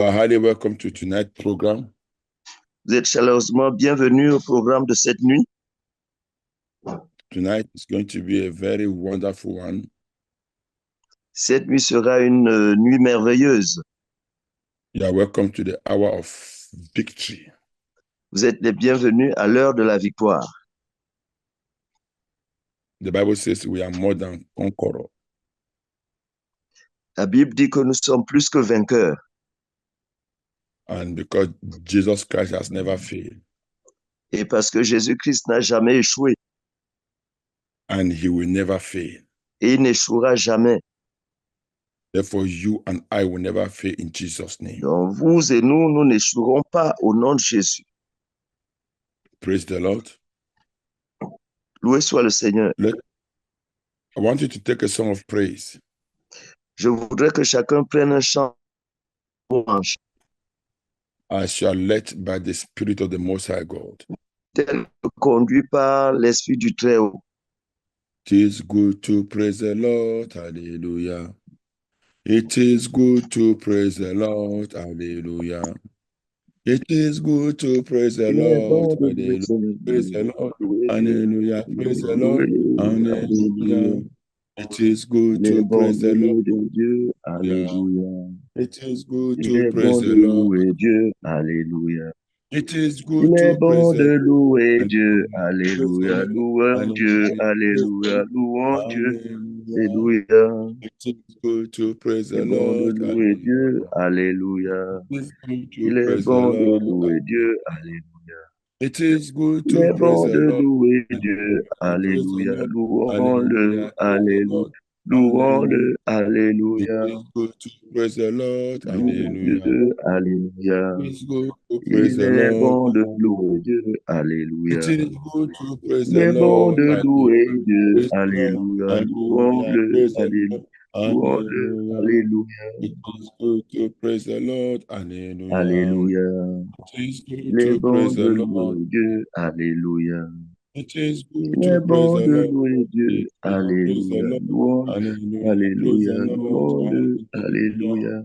are highly welcome to tonight's program. Vous êtes chaleureusement bienvenus au programme de cette nuit. Tonight is going to be a very wonderful one. Cette nuit sera une nuit merveilleuse. You are welcome to the hour of victory. Vous êtes les bienvenus à l'heure de la victoire. The Bible says we are more than conquerors. La Bible dit que nous sommes plus que vainqueurs. And because Jesus Christ has never failed. Et parce que Jésus-Christ n'a jamais échoué. And he will never fail. Et il n'échouera jamais. Therefore, you and I will never fail in Jesus' name. Donc vous et nous n'échouerons pas au nom de Jésus. Praise the Lord. Loué soit le Seigneur. I want you to take a song of praise. Je voudrais que chacun prenne un chant. As you are led by the Spirit of the Most High God. Tel que conduit par l'Esprit du Très-Haut. It is good to praise the Lord. Hallelujah. It is good to praise the Lord. Hallelujah. It is good to praise the Lord. Hallelujah. Praise the Lord. Hallelujah. Praise the Lord. Hallelujah. It is good to praise the Lord. Alléluia. It is good to praise the Lord. Dieu. Alléluia. It is good Il est to bon praise de the louer Dieu. Alléluia. Louons Dieu. Alléluia. Louons Dieu. Alléluia. It is good to praise Il est the bon de Lord. louer Dieu. Alléluia. It is good to Il est praise the bon de Lord. louer Dieu. Alléluia. It is good Il to est praise bon the de Lord. louer Dieu. Praise the Alléluia. Lord. Louons-le. Hallelujah. Praise the Alléluia. Lord. Louons-le. It Alléluia. is good to praise the Lord. Louons Hallelujah. Dieu. Alléluia. It's good to praise Il the est Lord. bon de louer Dieu. It Alléluia. is good to praise Il the est bon Lord. de louer Hallelujah. Dieu. Praise the Lord. Alléluia. Hallelujah. Louons-le. Praise the Alléluia. Lord. Louons-le. Hallelujah. Alléluia. It is good to praise the Lord. Hallelujah. Alléluia. It is good Il est to bon praise de the Lord. louer Dieu. Alléluia. It is good Il to est praise bon the de Lord. louer Dieu. Praise the Alléluia. Lord. Louons. Hallelujah. Praise Alléluia. the Lord. Louons-le. Hallelujah. Alléluia.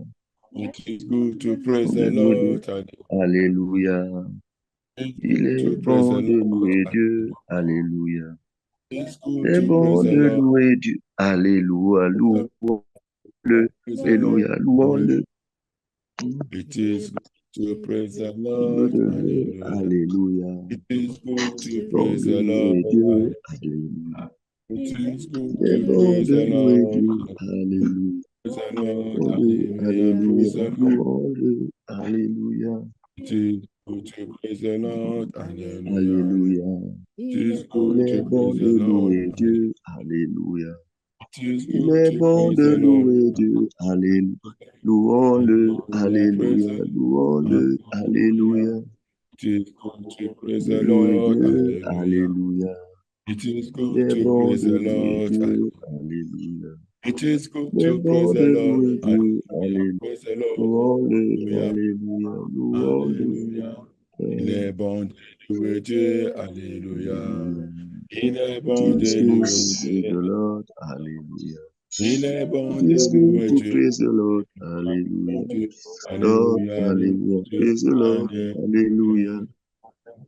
It is good to praise the Louons-le. Lord. Alléluia. It's Il good est to praise bon the de Lord. louer Dieu. Alléluia. It's Il good est to praise bon the de Lord. louer Dieu. Alléluia. Louons-le. Praise the Lord. Alléluia. Louons-le. It is good to praise the Lord. Hallelujah. Alléluia. It is good to Bon praise de the louer Lord. Dieu. Alléluia. It is good Il est to bon praise de the louer Lord. Dieu. Alléluia. Praise the Lord. Bon de Hallelujah. Alléluia. Praise the Lord. Louons-le. Alléluia. It is good to praise the Lord. Hallelujah. Alléluia. It is Il good est to bon praise de the Lord. louer Dieu. Alléluia. It is Il good est to bon praise de the Lord. louer Dieu. Alléluia. Louons-le. Hallelujah. Praise Alléluia. the Louons-le. Alléluia. It is good to praise the Louer Lord. Dieu. Hallelujah. Alléluia. It is Il good est to bon praise de the louer Lord. Dieu. Alléluia. It is good Il est to praise bon the de Lord. louer Dieu. Hallelujah. Alléluia. Praise the Lord. Louons-le. Hallelujah. Alléluia. Louons-le. Hallelujah. Il est bon de louer Dieu. Alléluia. Alléluia. Il est It bon is de good to louer praise Dieu. the Lord. Hallelujah. Il est bon It de is good louer to Dieu. praise the Lord. Hallelujah. Lord, Alléluia. hallelujah. Praise the Lord. Hallelujah.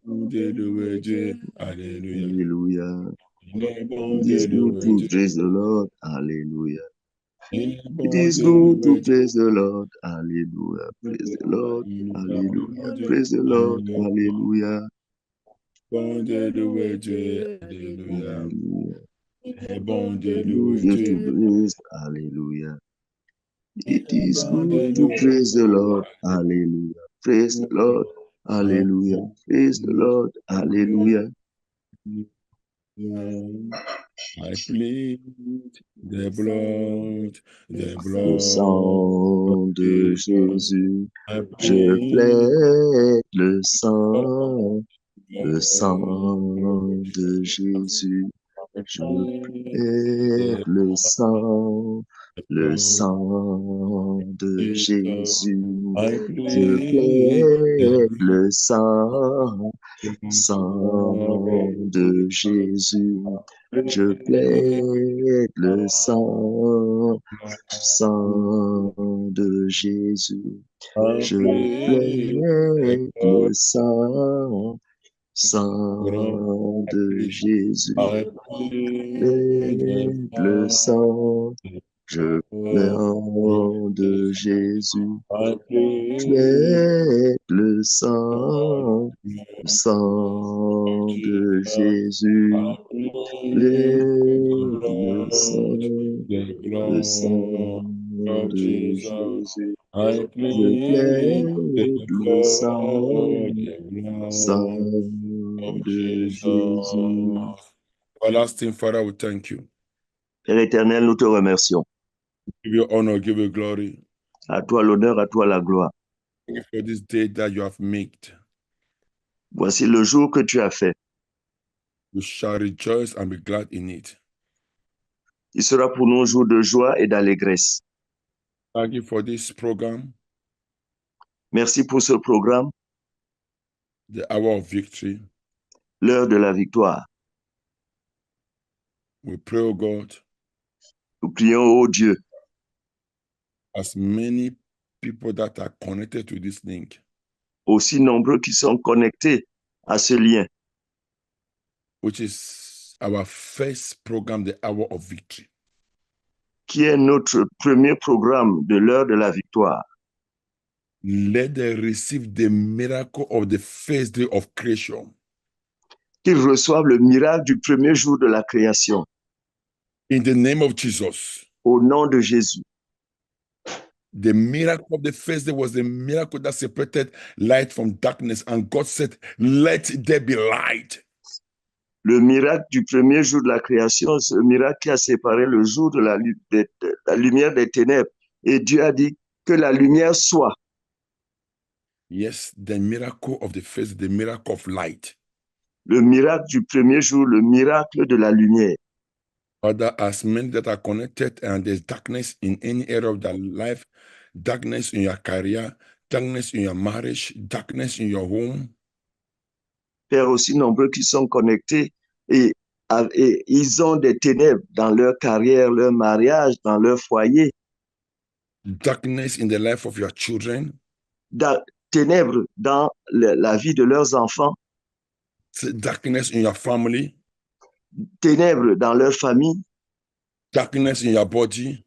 De louer Dieu. Alléluia. Hallelujah. Il est bon It de is good louer to Dieu. praise the Lord. Hallelujah. Il est It bon is de good to louer Dieu. praise the Lord. Hallelujah. Praise the Lord. Hallelujah. Praise the Lord. Hallelujah. Bon de louer Dieu. Alléluia. Hallelujah. Il est bon de Use louer it to Dieu. praise. Hallelujah. It Il est is bon good de to louer praise the Dieu. Lord. Hallelujah. Praise the Lord. Hallelujah. Praise the Lord. Hallelujah. I plead the blood, Le sang de Jésus. I Je plead plaide le sang de Jésus. Je plaide le sang de Jésus. Je plaide le sang de Jésus. Je plaide le sang de Jésus. Je plaide le sang de Jésus. Plaide le sang, je plaide de Jésus. Plaide le sang de Jésus. Plaide le sang de Jésus. Je plaide le sang de Jésus. Everlasting Father, we thank you. Père éternel, nous te remercions. Give you honor, give you glory. À toi l'honneur, à toi la gloire. Thank you for this day that you have made. Voici le jour que tu as fait. We shall rejoice and be glad in it. Il sera pour nous un jour de joie et d'allégresse. Thank you for this program, Merci pour ce programme, the hour of victory. l'heure de la victoire. We pray, oh God, Nous prions, ô Dieu, as many people that are connected to this link, aussi nombreux qui sont connectés à ce lien, which is our first program, the hour of victory. qui est notre premier programme de l'heure de la victoire. Let them receive the miracle of the first day of creation. Qu'ils reçoivent le miracle du premier jour de la création. In the name of Jesus. Au nom de Jésus. The miracle of the first day was the miracle that separated light from darkness, and God said, let there be light. Le miracle du premier jour de la création, ce miracle qui a séparé le jour de la lumière des ténèbres. Et Dieu a dit que la lumière soit. Yes, the miracle of the first, the miracle of light. Le miracle du premier jour, le miracle de la lumière. Father, as many that are connected and there's darkness in any area of their life, darkness in your career, darkness in your marriage, darkness in your home. Père, aussi nombreux qui sont connectés et ils ont des ténèbres dans leur carrière, leur mariage, dans leur foyer. Darkness in the life of your children. Ténèbres dans la vie de leurs enfants. Darkness in your family. Ténèbres dans leur famille. Darkness in your body.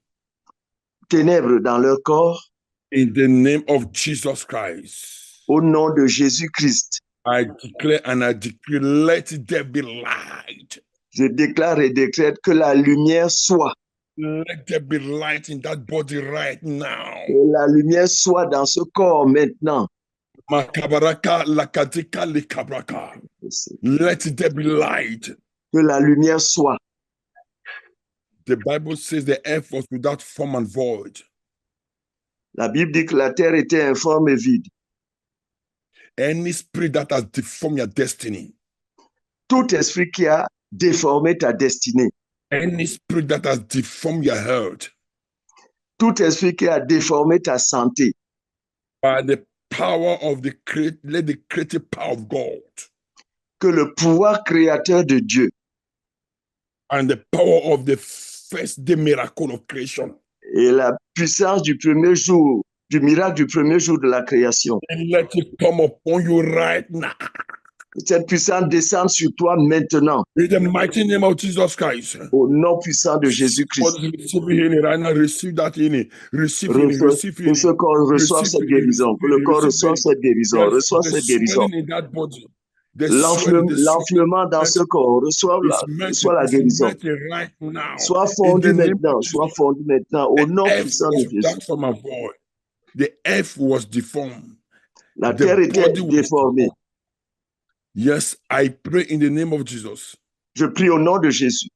Ténèbres dans leur corps. In the name of Jesus Christ. Au nom de Jésus-Christ. I declare and I decree, let there be light. Je déclare et décrète que la lumière soit. Let there be light in that body right now. Que la lumière soit dans ce corps maintenant. Makabaraka lakadika likabraka. Let there be light. Que la lumière soit. The Bible says the earth was without form and void. La Bible dit que la terre était informe et vide. Any spirit that has deformed your destiny. Tout esprit qui a déformé ta destinée. Any spirit that has deformed your health. Tout esprit qui a déformé ta santé. By the power of the creative power of God. Que le pouvoir créateur de Dieu. And the power of the first day miracle of creation. Et la puissance du premier jour, du miracle du premier jour de la création. And let it come upon you right now. Cette puissance descend sur toi maintenant. In the mighty name of Jesus Christ. Au nom puissant de Jésus-Christ. Receive that healing. Receive healing. Receive healing. Que ce corps reçoive cette guérison. Que le corps reçoive cette guérison. Reçois cette guérison. L'enflement dans ce corps. Reçois la guérison. Sois fondu maintenant. Sois fondu maintenant. Au nom puissant de Jésus. The earth was deformed. La terre était déformée. Yes, I pray in the name of Jesus. Je prie au nom de Jésus.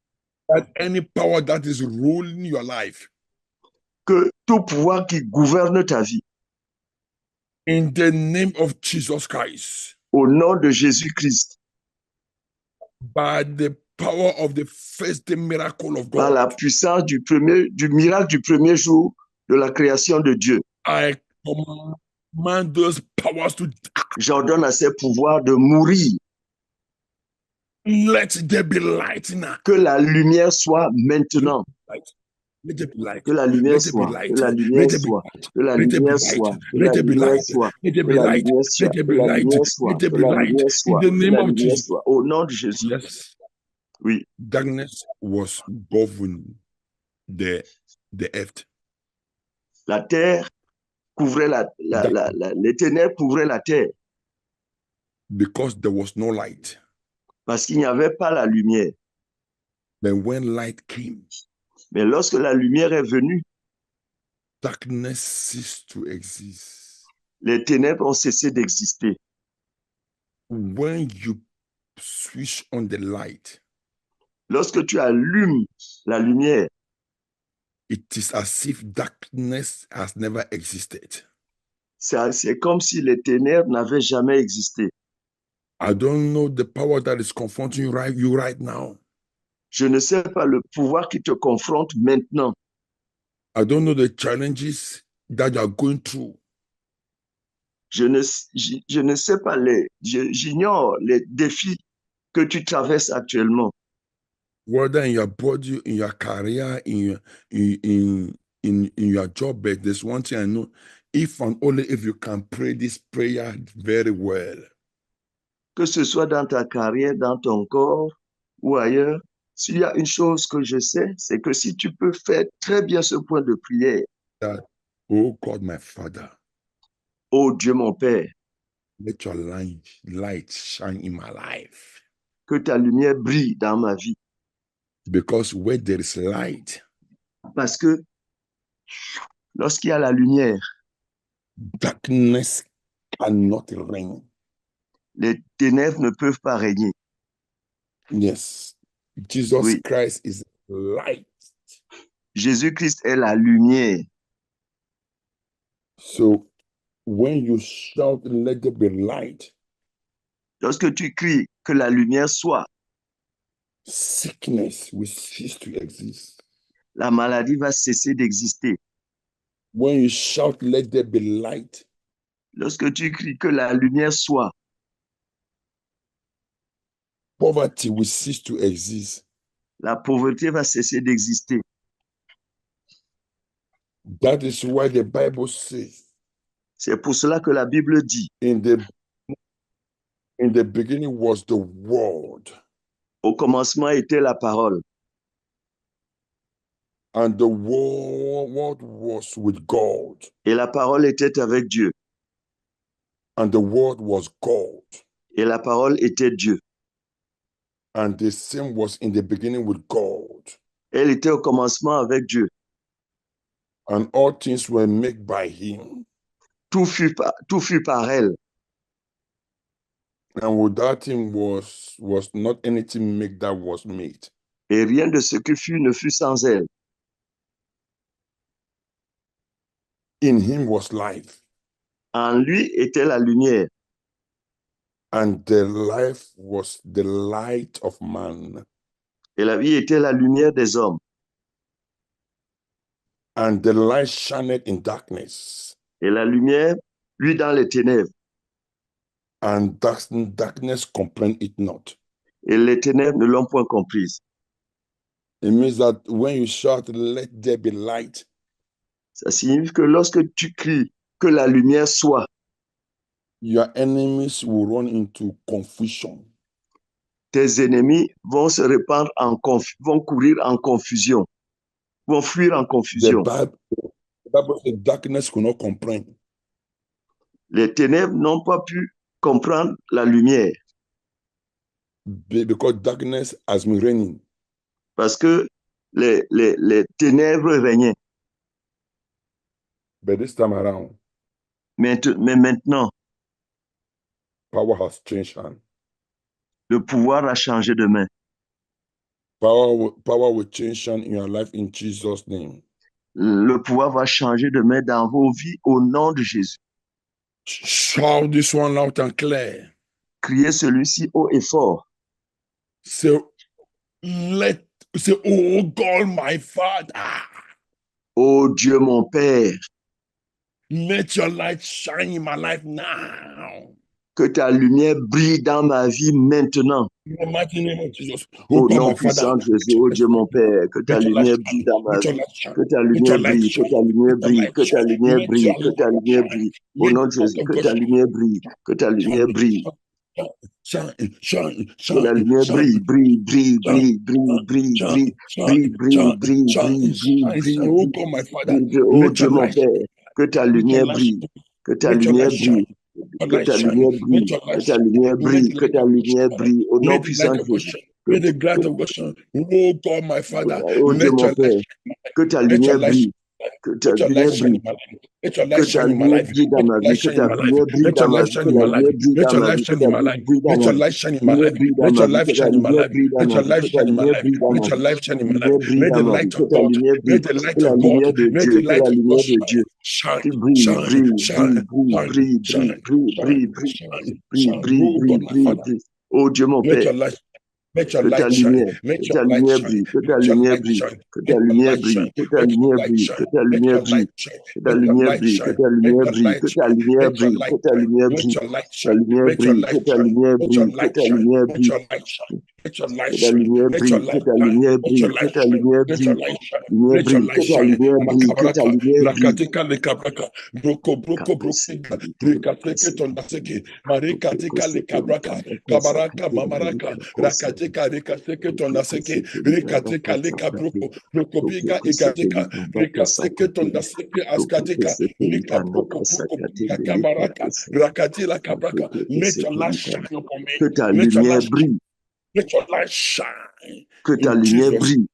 That any power that is ruling your life. Que tout pouvoir qui gouverne ta vie. In the name of Jesus Christ. Au nom de Jésus-Christ. By the power of the first day miracle of par la God, puissance du miracle du premier jour de la création de Dieu. I command those powers to J'ordonne à ces pouvoirs de mourir. let there be light now. Que la lumière soit maintenant. Let there be light. Que la lumière Let there be soit. light. Que la lumière Let there be soit. light. Que la Let there be lumière light. soit. Que Let la there be lumière light. soit. Let there Que be la light. lumière Let soit. there Que be la light. lumière soit. Let there Que be la light. lumière In soit. the Que name la of lumière Jesus. soit. Au nom de Jésus. Yes. Oui. Darkness was governing the earth. La terre couvrait les ténèbres couvraient la terre. Because there was no light. Parce qu'il n'y avait pas la lumière. But when light came, mais lorsque la lumière est venue, darkness ceased to exist. Les ténèbres ont cessé d'exister. When you switch on the light, lorsque tu allumes la lumière, it is as if darkness has never existed. C'est comme si les ténèbres n'avaient jamais existé. I don't know the power that is confronting you right now. Je ne sais pas le pouvoir qui te confronte maintenant. I don't know the challenges that you are going through. Je ne sais pas j'ignore les défis que tu traverses actuellement. Whether in your body, in your career, in your job, but there's one thing I know: if and only if you can pray this prayer very well. Que ce soit dans ta carrière, dans ton corps ou ailleurs, s'il y a une chose que je sais, c'est que si tu peux faire très bien ce point de prière, That, oh God, my Father, oh Dieu mon Père, let your light shine in my life. que ta lumière brille dans ma vie. Because where there is light, parce que lorsqu'il y a la lumière, darkness cannot reign. Les ténèbres ne peuvent pas régner. Yes, Jesus Oui. Christ is light. Jésus-Christ est la lumière. So when you shout, let there be light, lorsque tu cries que la lumière soit, sickness will cease to exist. La maladie va cesser d'exister. When you shout, let there be light, lorsque tu cries que la lumière soit, poverty will cease to exist. La pauvreté va cesser d'exister. That is why the Bible says. C'est pour cela que la Bible dit. In the beginning was the Word. Au commencement était la parole. And the Word was with God. Et la parole était avec Dieu. And the Word was God. Et la parole était Dieu. And the same was in the beginning with God. Elle était au commencement avec Dieu. And all things were made by him. Tout fut par elle. And without him was not anything made that was made. Et rien de ce qui fut ne fut sans elle. In him was life. En lui était la lumière. And the life was the light of man. Et la vie était la lumière des hommes. And the light shined in darkness. Et la lumière, lui, dans les ténèbres. And darkness comprehend it not. Et les ténèbres ne l'ont point comprise. It means that when you shout, let there be light. Ça signifie que lorsque tu cries que la lumière soit, your enemies will run into confusion. Tes ennemis vont se répandre vont courir en confusion, vont fuir en confusion. The Bible says darkness could not comprehend. Les ténèbres n'ont pas pu comprendre la lumière. Because darkness has been reigning. Parce que les ténèbres régnaient. But this time around, mais maintenant, power has changed hands. Le pouvoir a changé de main. Power will change hands in your life in Jesus' name. Le pouvoir va changer de main dans vos vies au nom de Jésus. Shout this one loud and clear. Criez celui-ci haut et fort. Say, Say, oh God, my Father. Oh Dieu, mon Père. Let your light shine in my life now. Que ta lumière brille dans ma vie maintenant. In the mighty name of Jesus. Au Oh God, nom my Father. puissant de Jésus, oh Dieu, mon Père, que ta lumière brille dans ma vie. Que ta lumière brille, que ta lumière brille, que ta lumière brille, que ta lumière brille. Au nom de Jésus, que ta lumière brille, que ta lumière brille. Shine, Que la lumière brille, brille, brille, brille, brille, brille, brille, brille, brille, brille, brille, brille, oh God, my Father. brille. Oh Dieu, mon Père, que ta lumière brille, que ta lumière brille. Que ta lumière brille, que ta lumière brille, que ta lumière brille, au nom puissant de Jésus. Let the light of God shine. Oh God, my Father, Oh Dieu, let mon your Père, light que ta lumière brille, que ta lumière brille, let your light que ta shine in my lumière life. brille dans ma vie, que ta lumière brille dans ma vie, que la lumière brille dans ma vie, que ta lumière brille dans Let ma your vie, light shine in my lumière life. brille dans Let ma your vie, life que ta shine in my lumière life. brille dans Let ma your vie, life que ta shine in my lumière life. brille dans ma Let your vie, life shine in my life. lumière brille Let dans the ma vie, light que of ta God, lumière brille, let the light que la of God, lumière de let Dieu, the que light la of God lumière de Dieu shine, qui brille, shine, brille, shine, brille, brille, shine, brille, brille, shine, brille, brille, shine, brille, shine, brille, shine. brille, Oh God, brille, my brille, Father, brille. Oh Dieu, mon let Père, your light let your que ta light shine. lumière, que Let your ta light lumière shine. brille, que ta Let your lumière light brille, shine. que ta Let your lumière light brille, shine. que ta Let your lumière light brille, shine. que ta Let lumière your brille, light shine. que ta Let your lumière light brille, que shine. ta Let lumière your brille, light que ta shine. lumière Let your brille, light que ta shine. lumière Let brille, your light ta shine. lumière Let your brille, que light ta shine. lumière Let your brille, que light ta shine. lumière Let brille, your light shine. Let your light que ta shine. lumière Let your brille, que light ta shine. lumière Let your brille, que light ta shine. lumière Let your brille, light shine. lumière Let your brille, que light ta shine. lumière brille, que ta Makabraka, lumière brille. rakatika lekabraka, broko brokega, rikateke tondaseke, marikatika lekabraka, kabaraka mamaraka, rakateka rikateke tondaseke, rikatika lekabroko, brokobiga ikateka, rikateke tondaseke askatika, likabroko broko kabaraka, rakatila kabraka. Let your light shine upon me. Que ta Let your lumière light brille, let your light shine que ta in lumière Jesus. brille.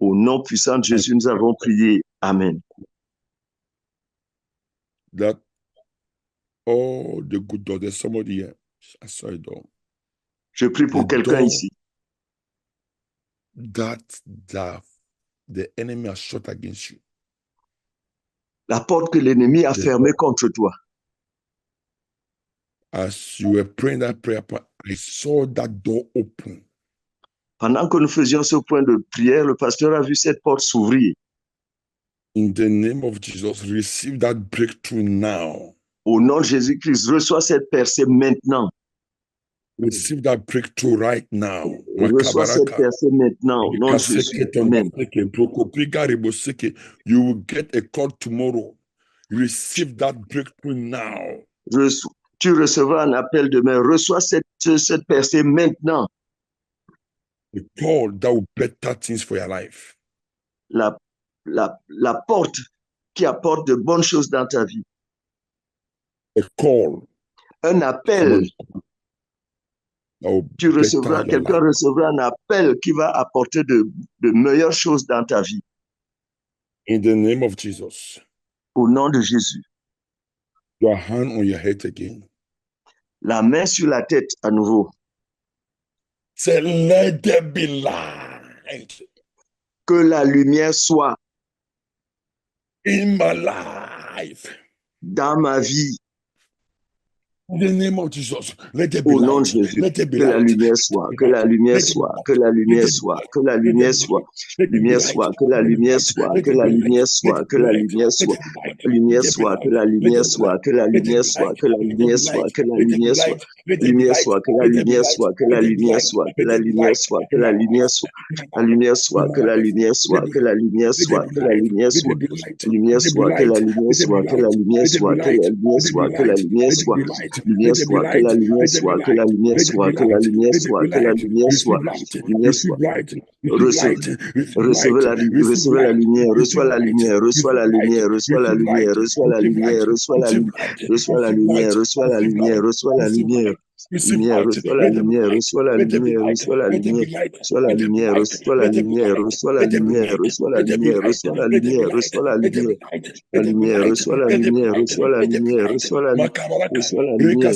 Au nom puissant de Jésus, nous avons prié. Amen. That all the good doors. There's somebody here. I saw it all. Je prie pour quelqu'un ici. That the enemy has shot against you. La porte que l'ennemi a fermée contre toi. As you were praying that prayer, I saw that door open. Pendant que nous faisions ce point de prière, le pasteur a vu cette porte s'ouvrir. In the name of Jesus, receive that breakthrough now. Au nom de Jésus-Christ, reçois cette percée maintenant. Receive that breakthrough right now. Reçois cette percée maintenant. Au nom de Jésus. Amen. You will get a call tomorrow. Receive that breakthrough now. Tu recevras un appel demain. Reçois cette percée maintenant. A call that will better things for your life. La porte qui apporte de bonnes choses dans ta vie. A call. Un appel. Quelqu'un recevra un appel qui va apporter de meilleures choses dans ta vie. In the name of Jesus. Au nom de Jésus. Your hand on your head again. La main sur la tête à nouveau. Say, let there be light. Que la lumière soit. In my life. Dans ma vie. In the name of Jesus, let there be Au nom de light. Jésus, Let there be que light. la lumière soit, que la lumière soit, que la lumière soit, que la lumière soit, lumière soit, que la lumière soit, que la lumière soit, que la lumière soit, lumière soit, que la lumière soit, que la lumière soit, que la lumière soit, que la lumière soit, lumière soit, que la lumière soit, que la lumière soit, que la lumière soit, que la lumière soit, la lumière soit, que la lumière soit, que la lumière soit, que la lumière soit, lumière soit, que la lumière soit, que la lumière soit, que la lumière soit, que la lumière soit, lumière soit, que la lumière soit, que la lumière soit, que la lumière soit, que la lumière soit, lumière soit. Recevez la lumière, reçois la lumière, reçois la lumière, reçois la lumière, reçois la lumière, reçois la lumière, reçois la lumière, reçois la lumière, reçois la lumière. Lumière, reçois la lumière, reçois la lumière, reçois la lumière, reçois la lumière, reçois la lumière, reçois la lumière, reçois la lumière, reçois la lumière, reçois la lumière, la lumière, reçois la lumière, reçois la lumière, reçois la lumière.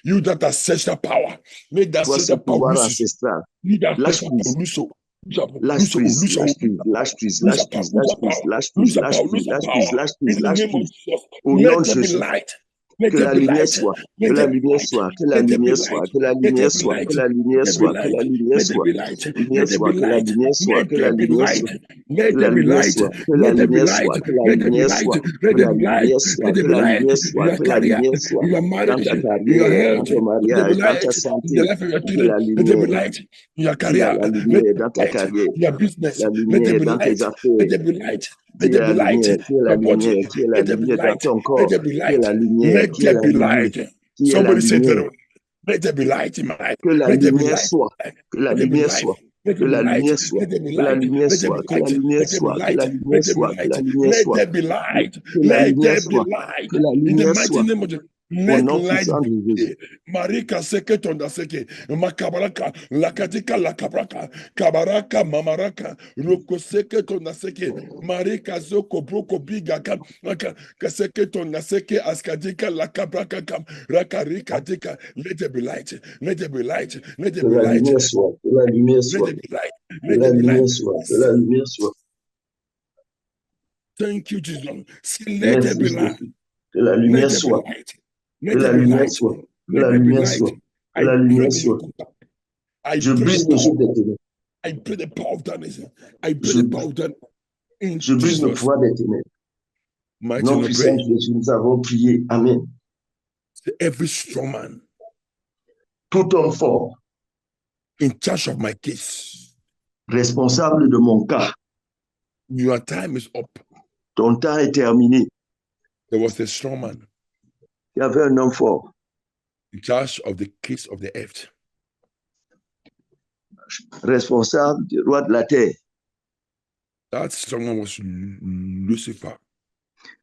You that ancestral power, make that Toi, ce ancestral power pouvoir lose ancestral, you. lâche prise. Lâche prise, lâche prise, lâche prise, lâche prise, lâche prise, lâche prise, lâche prise, lâche prise, lâche prise, lâche prise. Au nom de Jésus, que la lumière soit, que la lumière soit, que la lumière soit, que la lumière soit, que la lumière soit, que la lumière soit, lumière soit, que la lumière soit, que la lumière soit, que la lumière soit, que la lumière soit, que la lumière soit, que la lumière soit, que la lumière soit, que la lumière soit, dans ta carrière, dans ton mariage, dans ta santé, que la lumière, qu'il y a la lumière dans ta carrière, la lumière dans tes affaires, qui est la lumière, qui est la lumière, qui est la lumière dans ton corps, qui est la lumière, qui est la lumière, qui est la lumière. Let there be light in my life. Que la Let there be lumière light. soit, que la Let there be lumière light. soit, Let que there be la light. lumière soit, Let there be que la light. lumière Let there be soit, que la light. lumière Let there be soit, que light. la lumière Let there be soit, que light. la lumière Let soit, there be light. que la Let lumière there be soit, light. que la In the lumière mighty soit, name of Jesus. au Let nom light puissant de Jésus. be. Marika seke tonda seke. Makabaraka. Lakatika lakabraka. Kabaraka mamaraka. Roko seke tonda seke. Marika zoko broko biga kam. Kaseke tonda seke askadika lakabraka kam. Rakarika dika. Let there be light. Let there be light. Let there Que be la light. lumière soit, que la lumière Let soit, there be light. que Let la there be light. lumière soit, que la lumière soit. Thank you, Jesus. Say, let there Merci be light. Jésus. Que la Let lumière there be soit, light. que Let there la be lumière light. soit, que Let la there be lumière light. soit, que I la pray lumière the soit. yoke. I Je pray the brise le joug power. des ténèbres. I pray the power of darkness. I pray Je, the power of darkness. In je brise le Jesus' pouvoir des ténèbres. mighty Nom name, puissant pray. de Jésus, nous avons prié. Amen. Every strong man Tout homme fort, in charge of my case, responsable de mon cas, your time is up. ton temps est terminé. There was a strong man Il y avait un homme fort, in charge of the case of the earth. responsable du roi de la terre. That strong man was Lucifer.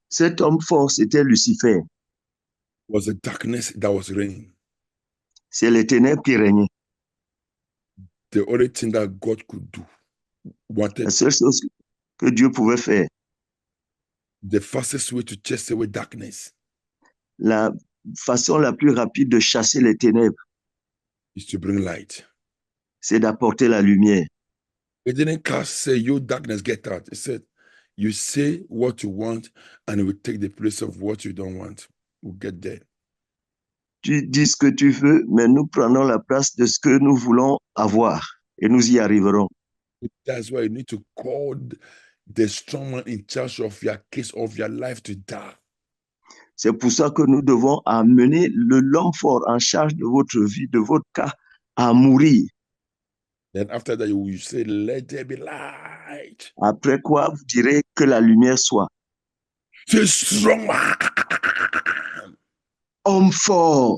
Cet homme fort, c'était Lucifer. It was the darkness that was reigning. C'est les ténèbres qui régnaient. The only thing that God could do, La wanted, seule chose que Dieu pouvait faire, the fastest way to chase away darkness la façon la plus rapide de chasser les ténèbres, is to bring light. c'est d'apporter la lumière. It didn't cast say, you darkness, get out. It said, you say what you want and it will take the place of what you don't want. We'll get there. Tu dis ce que tu veux, mais nous prenons la place de ce que nous voulons avoir et nous y arriverons. That's why you need to call the strong man in charge of your case, of your life to die. C'est pour ça que nous devons amener l'homme fort en charge de votre vie, de votre cas, à mourir. Then after that, you say, let there be light. Après quoi, vous direz que la lumière soit. The strong man Homme fort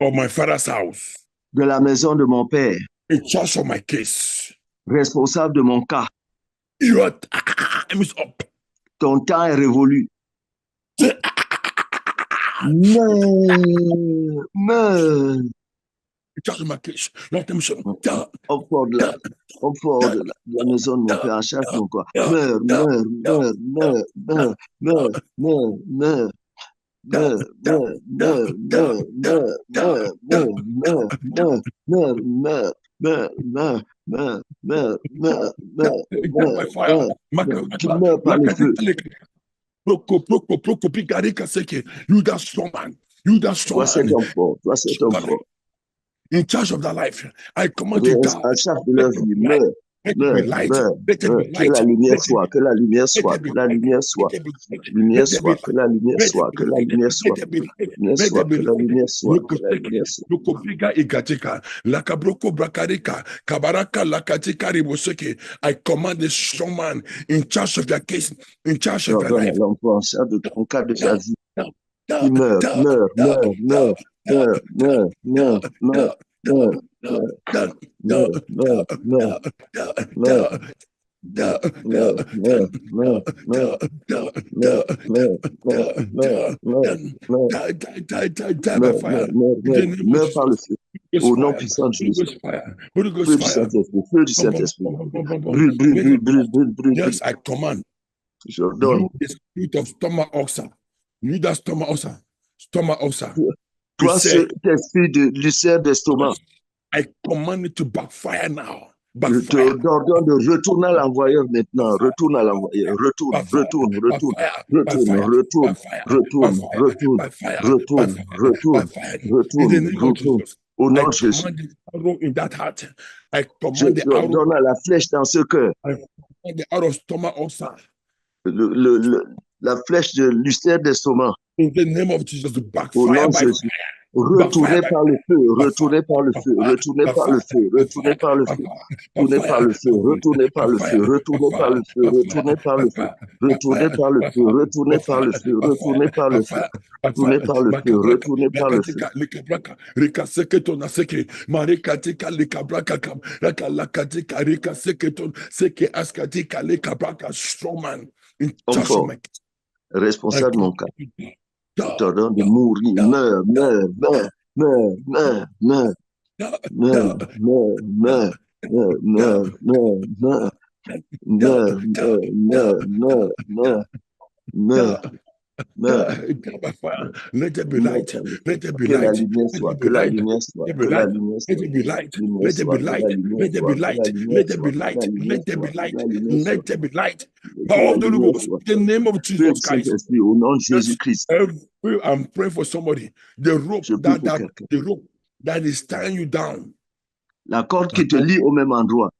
of my father's house, de la maison de mon père, in charge of my case. responsable de mon cas. Your time is up. Ton temps est révolu. Meurs. In charge of my case. Let them say, Homme fort de la maison de mon père, en charge de mon corps. Meurs, meurs, meurs, meurs, meurs, meurs, meurs, meurs. Meurs, meurs, meurs, meurs, meurs, meurs, meurs, meurs, meurs, meurs, meurs, meurs, meurs, meurs, meurs, meurs, meurs, meurs, meurs, tu meurs par le feu. You that strong man. You that strong Toi, cet man. homme fort, toi, cet homme fort. In charge of that life. I command you to die. En charge de leur vie, meurs. Let there be light. Let there be Que light. la lumière soit, que la lumière soit, que la lumière soit, lumière soit, que la lumière soit, que la lumière soit, lumière soit, que la lumière soit, que la lumière soit. Lukopiga igatika, lakabroko brakarika, kabaraka lakatika riboseke. I command the strong man in charge of your case, in charge of your J'ordonne à life. l'homme en charge de ton cas, de ta vie, qui meurt, meurt, meurt, meurt, meurt, meurt, meurt, meurt, meurt, meurt, meurt, meurt, meurt, meurt. Meurs, meurs, meurs, meurs, meurs, meurs, meurs, meurs, meurs, meurs, meurs, Die by fire. In the name of meurs par le Jesus. feu. Ghost Au nom fire. puissant de Holy Jésus. Ghost fire. Holy Feu Ghost du fire. Saint-Esprit, feu du Saint-Esprit. Brûle, brûle, brûle, brûle, brûle, brûle, Yes, brûle. I command J'ordonne. you, the spirit of stomach ulcer. You that stomach ulcer. Toi, cet esprit de l'ulcère d'estomac, I command it to backfire now. Je te ordonne de retourner à l'envoyeur maintenant. Retourne à l'envoyeur. Retourne. Au nom de Jésus. Je te ordonne à la flèche dans ce cœur. La flèche de l'ulcère d'estomac. In the name of Jesus, Au backfire nom de by Jésus. fire. Retournez par le feu, retournez par le feu, retournez par le feu, retournez par le feu, retournez par le feu, retournez par le feu, retournez par le feu, retournez par le feu, retournez par le feu, retournez par le feu, retournez par le feu, retournez par le feu, retournez par le feu. Homme fort, responsable de mon cas. Je t'ordonne de mourir, meurs, Let there be light. Let there be que la light. lumière soit, que la lumière soit, que la lumière soit, Let there be light. lumière Let there be soit, que la light. lumière Let there be soit, que la light. lumière Let there be soit, que la light. lumière Let there be soit, que light. la lumière soit, Let there be light. que Power la of the Holy lumière Ghost. soit. In the name of Feu Jesus du Christ. Saint-Esprit, au nom de Jésus-Christ. I'm praying for somebody. The rope Je prie pour quelqu'un. the rope that is tying you down. La corde qui te lie au même endroit.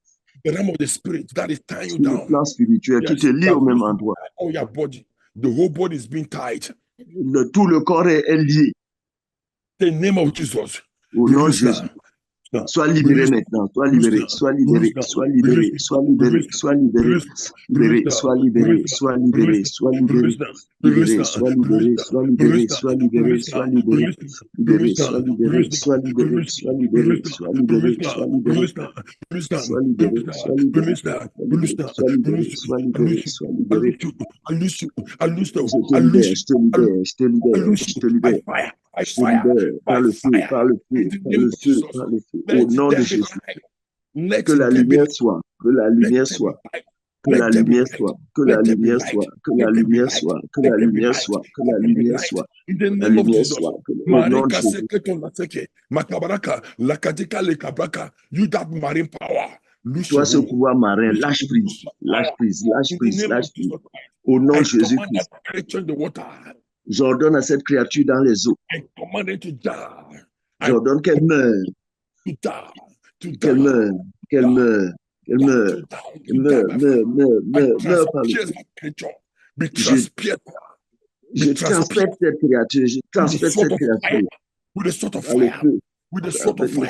The realm of the spirit that is tying you Sur le down. plan spirituel, qui te lie au même endroit. Oh, your body. The whole body is being tied. Tout le corps est lié. The name of Jesus. Au nom de Jésus. Sois libéré maintenant, sois libéré, sois libéré, sois libéré, sois libéré, sois libéré, libéré, sois libéré, sois libéré, sois libéré, libéré, sois libéré, sois libéré, sois libéré, sois libéré, libéré, sois libéré, sois libéré, sois libéré, sois libéré, sois libéré, sois libéré, sois libéré, sois libéré, sois libéré, sois libéré. Je te libère, je te libère, je te libère, je te libère. Je te libère par le feu, par le feu, par le feu, par le feu. Au nom de Jésus. Que la lumière soit, que la lumière soit, que la lumière soit, que la lumière soit, que la lumière soit, que la lumière soit, que la lumière soit, la lumière soit, au nom de Jésus. You that marine power. Toi, ce pouvoir marin, lâche prise, lâche prise, lâche prise, lâche prise. Au nom de Jésus-Christ. J'ordonne à cette créature dans les eaux. J'ordonne qu'elle meure. Qu'elle meure, qu'elle meure, qu'elle meure, qu'elle meure, meure par le feu. Je transperce cette créature, je transperce cette créature par le feu,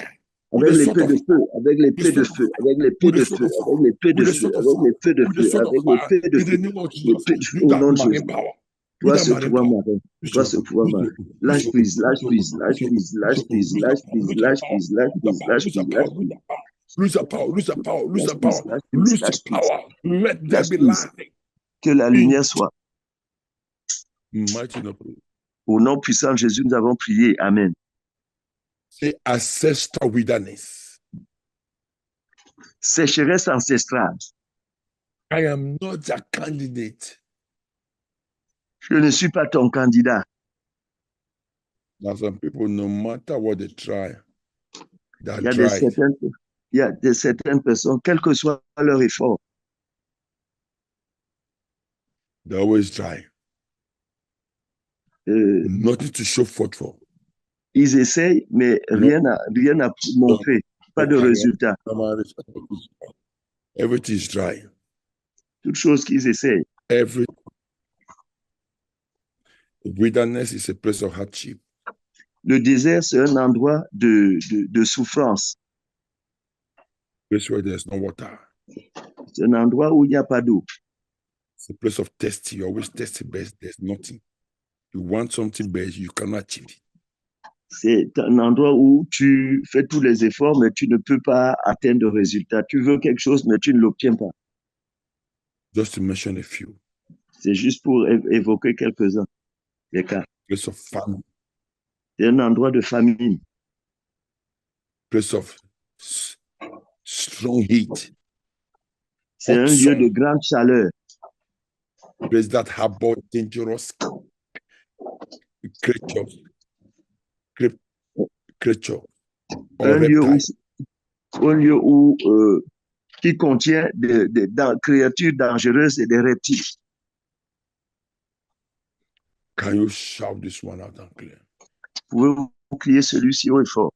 avec l'épée de feu, avec l'épée de feu, avec l'épée de feu, avec l'épée de feu, avec l'épée de feu, avec l'épée de feu, au nom de Jésus. Toi, ce pouvoir marin, toi, ce pouvoir marin, lâche prise, lâche prise, lâche prise, lâche prise, lâche prise, lâche prise, lâche prise, lâche prise, lâche prise. Lose the power, lose the power, lose the Lâche power, prise, lose lâche the prise. power. Let there Lâche be prise. light. Que la lumière soit. Mighty name. Au nom puissant de Jésus, nous avons prié. Amen. C'est ancestral wilderness. Sécheresse ancestrale. I am not a candidate. Je ne suis pas ton candidat. Now some people, no matter what they try, il y a certaines personnes, quel que soit leur effort, they always try. Nothing to show forth for. Ils essayent, mais rien n'a montré, pas de résultat. Everything is dry. Toute chose qu'ils essayent. Wilderness is a place of hardship. Le désert, c'est un endroit de souffrance. Place where there's no water. C'est un endroit où il n'y a pas d'eau. It's a place of testing. You always test the best. There's nothing. You want something best, you cannot achieve it. C'est un endroit où tu fais tous les efforts, mais tu ne peux pas atteindre de résultat. Tu veux quelque chose, mais tu ne l'obtiens pas. Just to mention a few. C'est juste pour évoquer quelques-uns des cas. Place of famine. C'est un endroit de famine. Place of strong heat. C'est un lieu de grande chaleur. Place that harbor dangerous creatures. Un lieu où qui contient des créatures dangereuses et des reptiles. Can you shout this one out and clear? Pouvez-vous crier celui-ci haut et fort?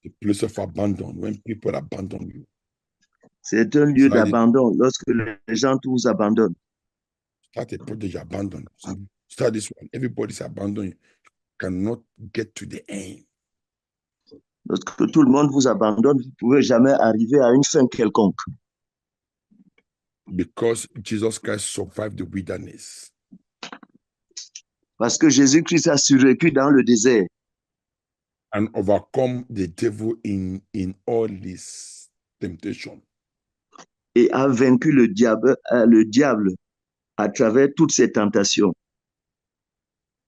The place of abandon, when people abandon you. C'est un lieu d'abandon lorsque les gens vous abandonnent. Start a project, you abandon. Start this one. Everybody's abandoning. You cannot get to the end. Lorsque tout le monde vous abandonne, vous ne pouvez jamais arriver à une fin quelconque. Because Jesus Christ survived the wilderness. Parce que Jésus-Christ a survécu dans le désert. And overcome the devil in all his temptation. Et a vaincu le diable à travers toutes ses tentations.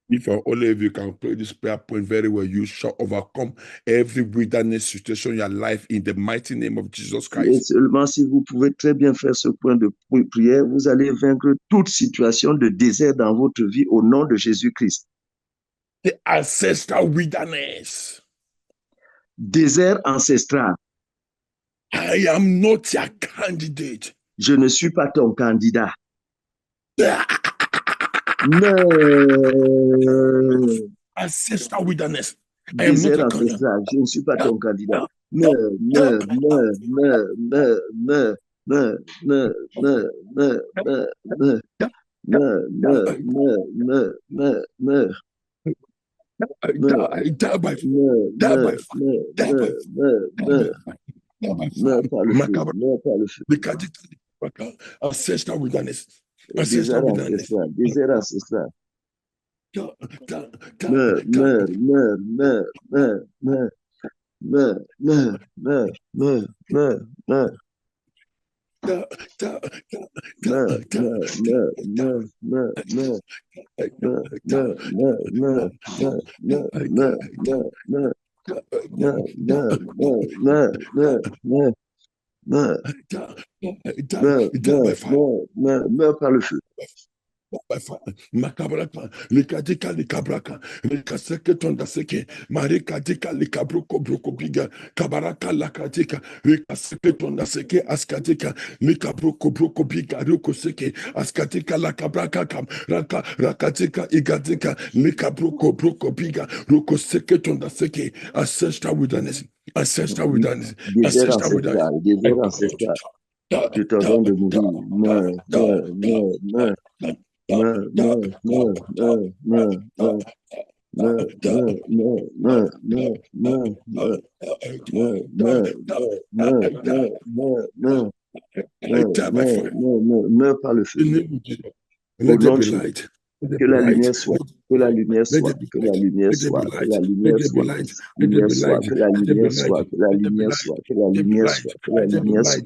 If all of you can play this prayer point very well, you shall overcome every wilderness situation in your life in the mighty name of Jesus Christ. Et seulement si vous pouvez très bien faire ce point de prière, vous allez vaincre toute situation de désert dans votre vie au nom de Jésus-Christ. The ancestral wilderness. Désert ancestral. I am not your candidate. Je ne suis pas ton candidat. Non. Ancestral wilderness. Désert ancestral. Je ne suis pas ton candidat. Ancestral wilderness. Ancestral wilderness. Désert ancestral. Meurs par le feu. Makabraka, Likadika, Likabraka, Likaseke Tondaseke, Marikadika, Likabroko, Brokobiga, Kabaraka, Lakatika, Likaseke Tondaseke, Askatika, Likabroko, Brokobiga, Rokoseke, Askatika, Lakabraka, Raka, Rakatika, Igadika, Likabroko, Brokobiga, Rokoseke Tondaseke, ancestral wilderness, ancestral wilderness, ancestral wilderness. Désert ancestral. Je t'ordonne de mourir. Meurs par le feu. Au nom de Jésus. Que la lumière soit, que la lumière soit, que la lumière soit, que la lumière soit, lumière soit, que la lumière soit, que la lumière soit, que la lumière soit, que la lumière soit,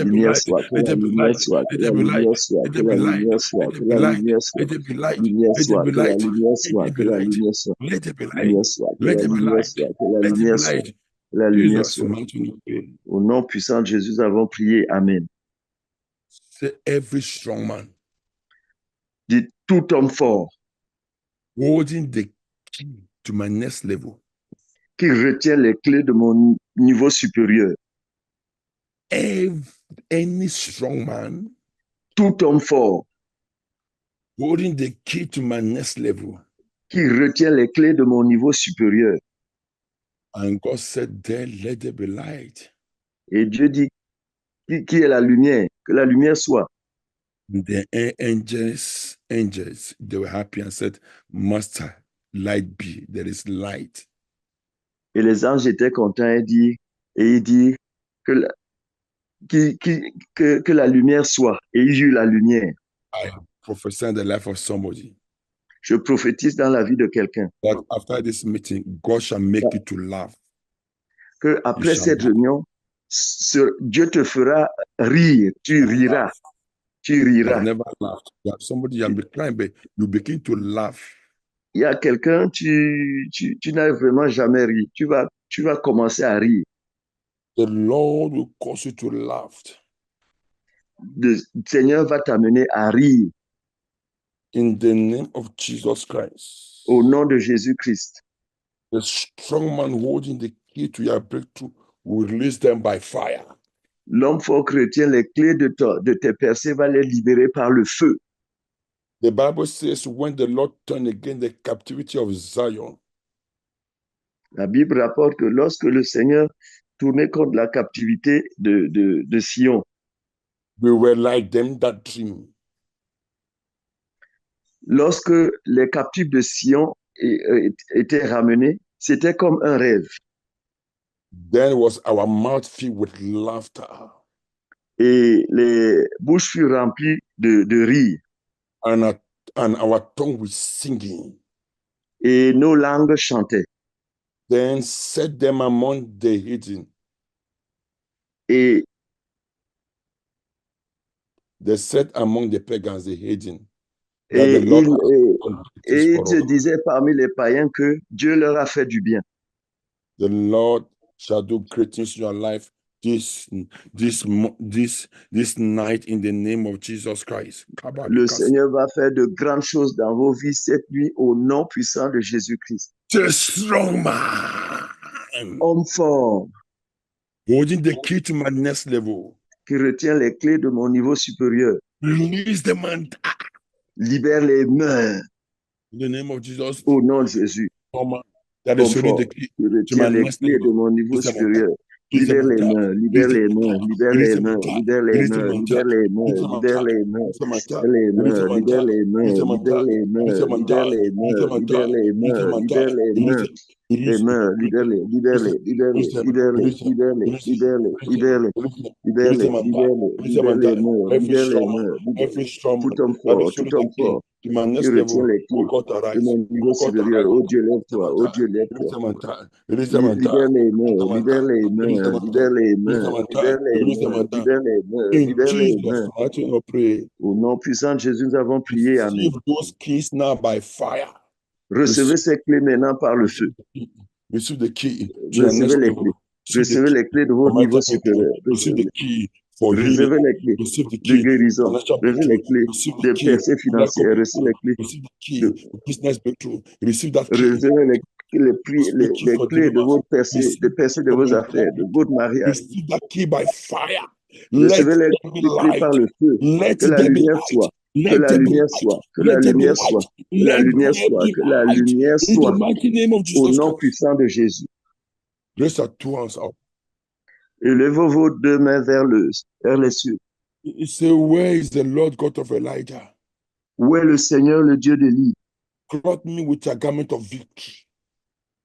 lumière soit, que la lumière soit, que la lumière soit, que la lumière soit, que la lumière soit, lumière soit, que la lumière soit, que la lumière soit, lumière soit, que la lumière soit, que la lumière soit, que la lumière soit. Au nom puissant de Jésus, nous avons prié. Amen. Say every strong man. Dit tout homme fort. Holding the key to my next level. Qui retient les clés de mon niveau supérieur. Any strong man. Tout homme fort. Holding the key to my next level. Qui retient les clés de mon niveau supérieur. And God said, there let there be light. Et Dieu dit, qui est la lumière? Que la lumière soit. The angels, they were happy and said, Master, light be, there is light. Et les anges étaient contents et il dit que la lumière soit. Et il y eut la lumière. I prophesy in the life of somebody. Je prophétise dans la vie de quelqu'un. That after this meeting, God shall make you to laugh. Que après cette réunion, Dieu te fera rire. Tu riras. Tu riras. Never laughed. Somebody you be crying, but you begin to laugh. Il y a quelqu'un, tu n'as vraiment jamais ri. Tu vas commencer à rire. The Lord will cause you to laugh. Le Seigneur va t'amener à rire. In the name of Jesus Christ. Au nom de Jésus-Christ. The strong man holding the key to your breakthrough will release them by fire. L'homme fort chrétien, les clés de tes percées va les libérer par le feu. The Bible says, when the Lord turned again the captivity of Zion, La Bible rapporte que lorsque le Seigneur tournait contre la captivité de Sion, we were like them that dream. lorsque les captifs de Sion étaient ramenés, c'était comme un rêve. Then was our mouth filled with laughter, Et les bouches furent remplies de rire. and our tongue with singing. Et nos langues chantaient. Then set them among the heathen. Et They said among the pagans, the heathen, that Et the Lord il, has done this et il for se us. disait parmi les païens que Dieu leur a fait du bien. The Lord shall do great things in your life this night in the name of Jesus Christ. Le Seigneur va faire de grandes choses dans vos vies cette nuit au nom puissant de Jésus-Christ. The strong man Homme fort holding the key to my next level. qui retient les clés de mon niveau supérieur. Release the man Libère les mains in the name of Jesus. au nom de Jésus. That Homme is holding fort the key qui to retient my les next clés de level. mon niveau Release the supérieur. Release the Libère les mantle. mains, libère Release les the mains, mantle. libère Release les the mains, mantle. libère les Release the mains, mantle. libère les mains, Release the libère mantle. les mains, Release the mantle. libère les Release the mains, libère mantle. les mains, Release the libère mantle. les Release the mains, libère mantle. les Release the mains, libère mantle. les Release the mains, mantle. libère les mains. Les mains, libère-les, libère-les, libère-les, libère-les, libère-les, libère-les, libère-les, libère-les, libère-les, libère les mains, Every libère les strong mains, man, every strong man tout homme that fort, is tout holding the homme key fort, to my qui next retient level. les Oh clés God, de arise. mon niveau Oh God, supérieur. arise. Oh Dieu, lève-toi, oh Release Dieu, lève-toi. the mantle. Release the mantle. Libère les Release mains, the libère mantle. les Release the mains, mantle. libère les Release the mains, mantle. libère les Release the mains, mantle. libère les mains, In libère les Jesus' mains. mighty name, we pray. Au nom puissant de Jésus, nous avons prié. Amen. Receive those keys now by fire. Recevez ces clés maintenant par le feu. Receive the key to your Recevez next les level. clés. Receive the Recevez key les clés de for votre niveau marital breakthrough. supérieur. Receive the key for healing. Recevez les clés Receive the de key for guérison. financial Recevez les breakthrough. clés Receive the de key percées for miracle financières. Recevez breakthrough. les clés Receive the key de, for business breakthrough. Receive that key. recevez Receive the key les for clés de deliverance. votre percée, de Receive the percée key de for vos affaires, de employment. votre mariage. Receive that key by fire. Let Recevez there be les clés par light. le feu. Let Que la there be lumière light. soit. Que Let la there be lumière light. soit. Que la Let there be lumière light. soit. Que la Let lumière there soit. be Que la light. lumière In the soit. mighty name of Au Jesus nom Christ. puissant de Jésus. Raise our two hands up. Élevez vos deux mains vers les cieux. You say, where is the Lord God of Elijah? Où est le Seigneur, le Dieu d'Élie? Clothe me with your garment of victory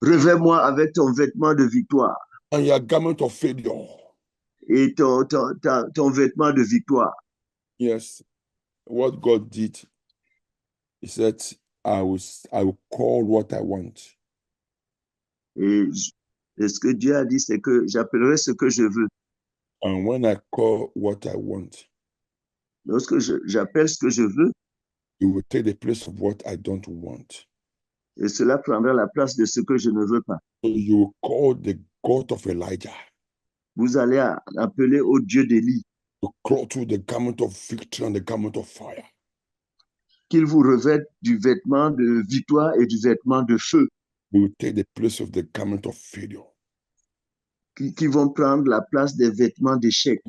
Revêt-moi avec ton vêtement de victoire and your garment of failure. et ton vêtement de victoire. Yes, what God did, He said, I will call what I want. Et ce que Dieu a dit, c'est que j'appellerai ce que je veux. And when I call what I want, Lorsque j'appelle ce que je veux, He will take the place of what I don't want. et cela prendra la place de ce que je ne veux pas. So you will call the God of Elijah Vous allez appeler au Dieu d'Élie, to clothe you the garment of victory and the garment of fire. qu'il vous revête du vêtement de victoire et du vêtement de feu, He will take the place of the garment of failure, qui vont prendre la place des vêtements d'échec,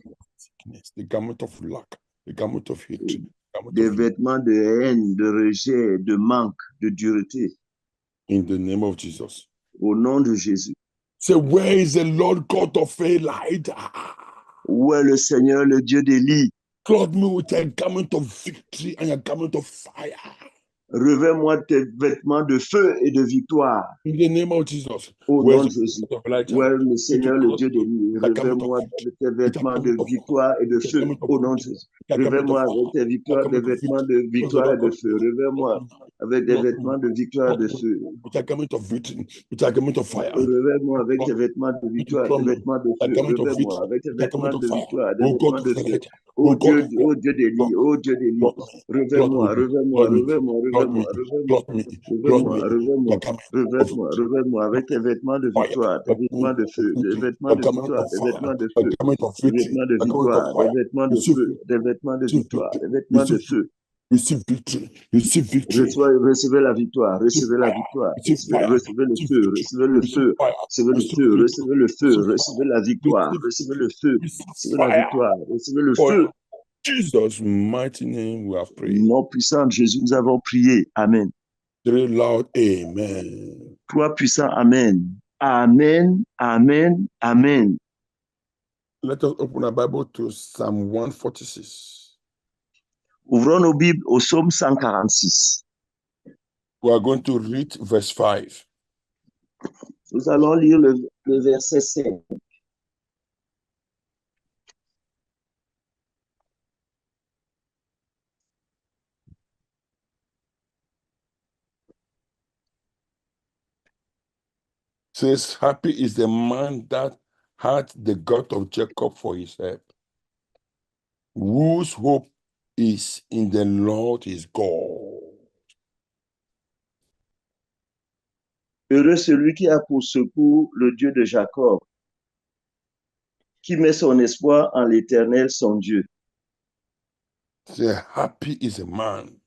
the garment of lack, the garment of hatred, the garment des of vêtements de haine, de rejet, de manque, de dureté. in the name of Jesus. Au nom de Jésus. Say, where is the Lord God of Elijah? Où est le Seigneur, le Dieu d'Élie? Clothe me with a garment of victory and a garment of fire. Revêt-moi tes vêtements de feu et de victoire. In the name of Jesus. Au Where nom is de Jésus. the God of Elijah? Où est le Seigneur, le Dieu d'Élie? The garment of Revêt-moi victory, tes vêtements de victoire et de feu. Au nom de Jésus. Revêt-moi avec tes victoires, des vêtements de victoire et de feu. Revêt-moi avec des vêtements de victoire et de feu. with a garment of victory, with a garment of fire. Revêt-moi avec tes vêtements de victoire, des vêtements de A feu. garment of Revêt-moi victory, avec tes with a garment vêtements of de fire. victoire, des Oh God vêtements of de feu. Elijah. Oh Oh God Dieu d'Élie, oh Dieu d'Élie. Revêt-moi, revêt-moi, revêt-moi, revêt-moi, revêt-moi. Revêt-moi, revêt-moi, revêt-moi, revêt-moi avec tes vêtements de fire, victoire, tes vêtements de feu, des vêtements a de garment victoire, of des fire, vêtements de a feu, garment of des victory, vêtements de a garment of victoire, des fire. vêtements de Receive feu, des vêtements de victoire, victory, des vêtements de receive feu, Receive victory. Receive victory. Recevez la victoire, Receive recevez la fire. victoire, Receive fire. recevez le Receive feu, victory. recevez le Receive feu, fire. recevez le Receive feu, victory. recevez le feu, Receive recevez fire. la victoire, Receive recevez le victory. feu, Receive recevez la fire. victoire, recevez le For feu. in Jesus' mighty name we have Au prayed. nom puissant de Jésus, nous avons prié. Amen. Three loud amen. Toi puissant, Amen. Amen, Amen, Amen. Let us open our Bible to Psalm 146. Ouvrons nos Bibles au psaume 146. We are going to read verse 5. Nous allons lire le verset 5. Says, happy is the man that had the God of Jacob for his help, whose hope is in the Lord his God. Heureux celui qui a pour secours le Dieu de Jacob, qui met son espoir en l'Éternel, son Dieu. Say, happy is a man.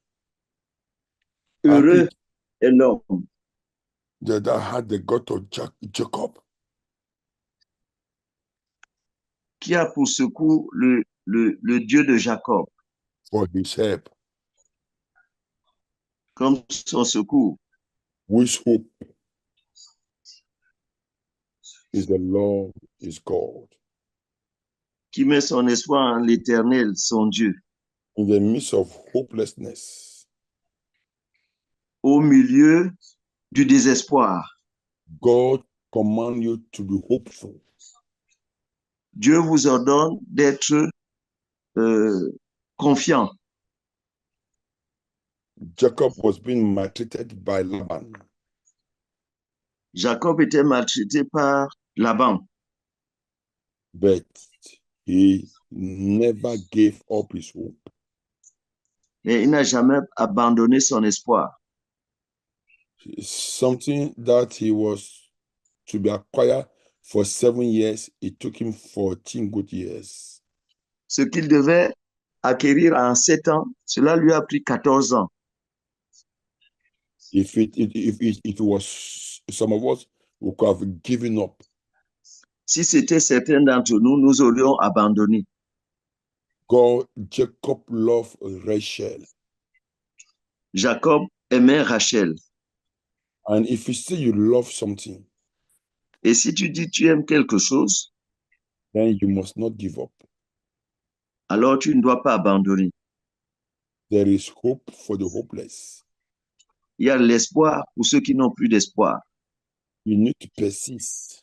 Heureux Happy est l'homme that had the God of Jacob. qui a pour secours le Dieu de Jacob, For his help, comme son secours. whose hope is the Lord his God. Qui met son espoir en l'Éternel, son Dieu. In the midst of hopelessness, Au milieu du désespoir, God commands you to be hopeful. Dieu vous ordonne d'être confiant. Jacob was being maltreated by Laban, Jacob était maltraité par Laban, but he never gave up his hope. mais il n'a jamais abandonné son espoir. It's something that he was to be acquired for 7 years. It took him 14 good years. Ce qu'il devait acquérir en 7 ans, cela lui a pris 14 ans. If it was some of us who could have given up. Si c'était certains d'entre nous, nous aurions abandonné. Jacob loved Rachel. Jacob aimait Rachel. And if you say you love something, et si tu dis tu aimes quelque chose, then you must not give up. Alors tu ne dois pas abandonner. There is hope for the hopeless. Il y a l'espoir pour ceux qui n'ont plus d'espoir. You need to persist.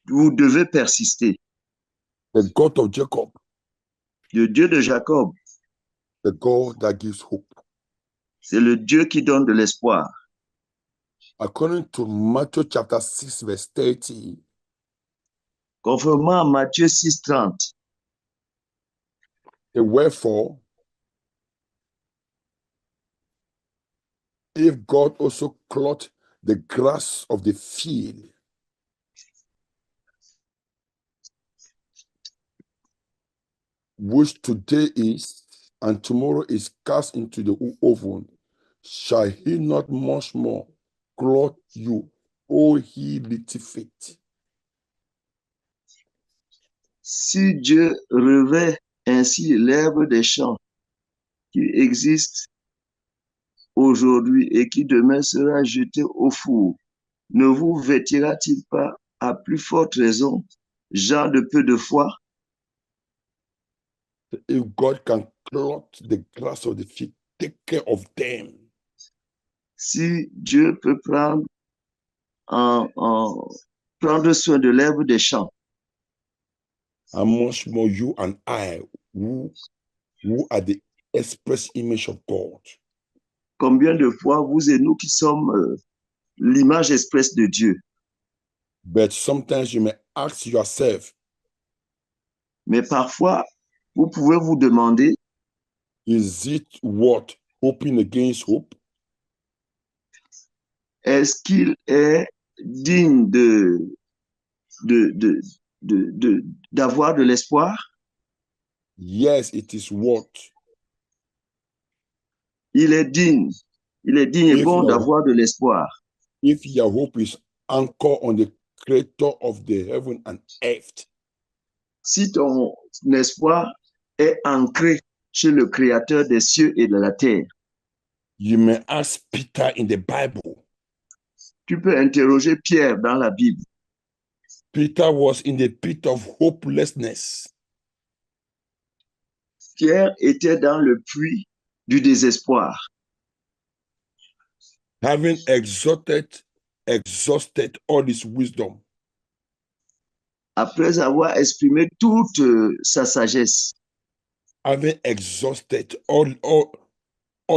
Vous devez persister. The God of Jacob, le Dieu de Jacob, the God that gives hope. c'est le Dieu qui donne de l'espoir. According to Matthew chapter 6, verse 30, Conformément à Matthieu 6,30, wherefore, if God also clothe the grass of the field, which today is and tomorrow is cast into the oven, shall he not much more clothe you, O ye little faith? si Dieu revêt ainsi l'herbe des champs qui existe aujourd'hui et qui demain sera jetée au four, ne vous vêtira-t-il pas à plus forte raison, gens de peu de foi? If God can clothe the grass of the field, take care of them. Si Dieu peut prendre soin de l'herbe des champs, how much more you and I, who are the express image of God. Combien de fois vous et nous qui sommes l'image expresse de Dieu? But sometimes you may ask yourself, mais parfois, vous pouvez vous demander, is it what hoping against hope? Est-ce qu'il est digne d'avoir de l'espoir? Yes, it is what Il est digne et If bon your, d'avoir de l'espoir. if your hope is anchored on the creator of the heaven and earth, Si ton espoir est ancré chez le Créateur des cieux et de la terre, you may ask Peter in the Bible. tu peux interroger Pierre dans la Bible. Peter was in the pit of hopelessness. Pierre était dans le puits du désespoir. Having exhausted all his wisdom, Après avoir exprimé toute sa sagesse, having exhausted all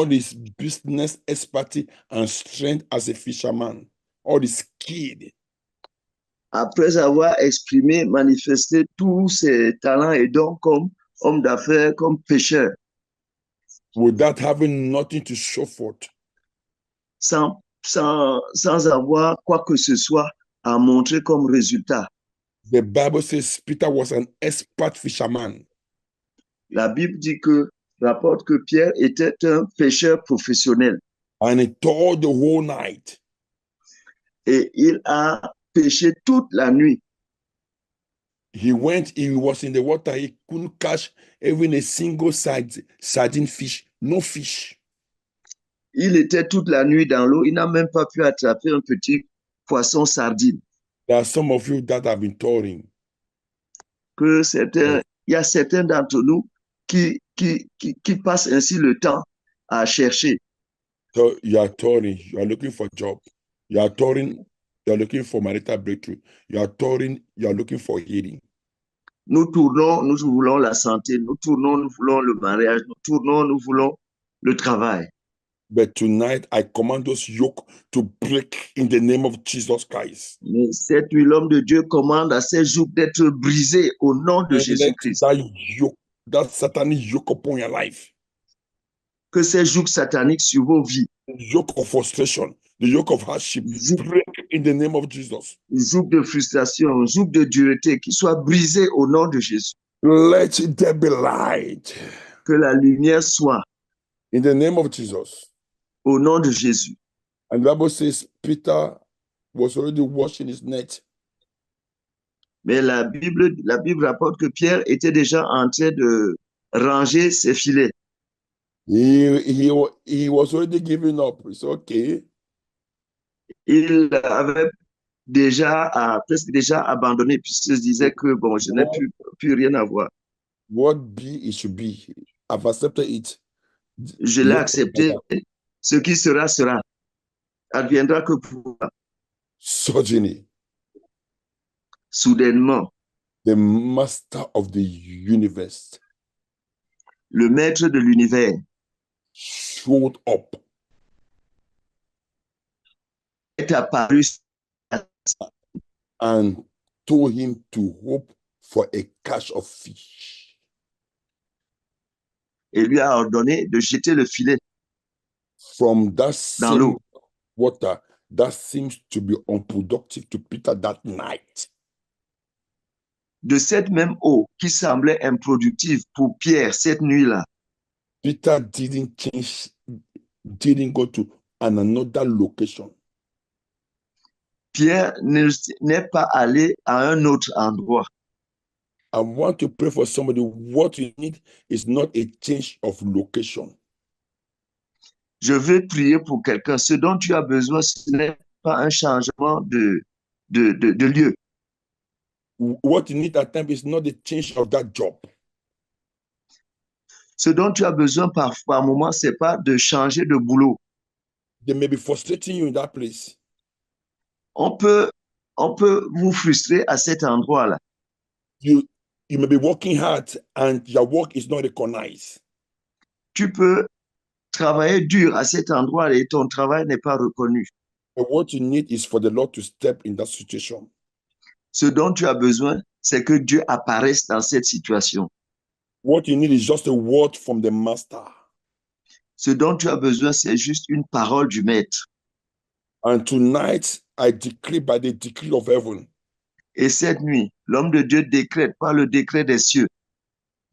his business expertise and strength as a fisherman, all his skill, après avoir exprimé, manifesté tous ses talents et dons comme homme d'affaires, comme pêcheur, without having nothing to show for it, sans avoir quoi que ce soit à montrer comme résultat. the Bible says Peter was an expert fisherman. La Bible dit que, rapporte que Pierre était un pêcheur professionnel And he toiled the whole night. et il a pêché toute la nuit. He was in the water, he couldn't catch even a single sardine fish, no fish. Il était toute la nuit dans l'eau, il n'a même pas pu attraper un petit poisson sardine. There are some of you that have been toiling. Il y a certains d'entre nous qui passent ainsi le temps à chercher. So you are toiling, you are looking for a job. You are toiling, you are looking for marital breakthrough. You are toiling, you are looking for healing. Nous tournons, nous voulons la santé, nous tournons, nous voulons le mariage, nous tournons, nous voulons le travail. But tonight, I command those yoke to break in the name of Jesus Christ. Mais cette nuit, l'homme de Dieu commande à ces jougs d'être brisés au nom de And let Jésus-Christ. that yoke, that satanic yoke upon your life, Que ces jougs sataniques sur vos vies, the yoke of frustration, the yoke of hardship, break in the name of Jesus. jougs de frustration, jougs de dureté, qui soient brisés au nom de Jésus. Let there be light Que la lumière soit in the name of Jesus. au nom de Jésus. And the Bible says Peter was already washing his net. Mais la Bible rapporte que Pierre était déjà en train de ranger ses filets. He was already giving up. It's okay. Il avait presque déjà abandonné puisqu'il se disait que bon, je n'ai plus rien à voir. What be, it should be. I've accepted it. Je l'ai accepté. Ce qui sera, sera. Adviendra que pourra. Suddenly, Soudainement, the master of the universe le maître de l'univers showed up est apparu and told him to hope for a catch of fish. et lui a ordonné de jeter le filet From that dans l'eau. water that seems to be unproductive to Peter that night. De cette même eau qui semblait improductive pour Pierre cette nuit-là, Peter didn't go to another location. Pierre n'est pas allé à un autre endroit. I want to pray for somebody. What you need is not a change of location. Je veux prier pour quelqu'un. Ce dont tu as besoin, ce n'est pas un changement de lieu. What you need at times is not the change of that job. Ce dont tu as besoin par moment, ce n'est pas de changer de boulot. They may be frustrating you in that place. On peut vous frustrer à cet endroit-là. You may be working hard and your work is not recognized. Tu peux travailler dur à cet endroit et ton travail n'est pas reconnu. But what you need is for the Lord to step in that situation. Ce dont tu as besoin, c'est que Dieu apparaisse dans cette situation. What you need is just a word from the master. Ce dont tu as besoin, c'est juste une parole du maître. And tonight, I decree by the decree of heaven. Et cette nuit, l'homme de Dieu décrète par le décret des cieux.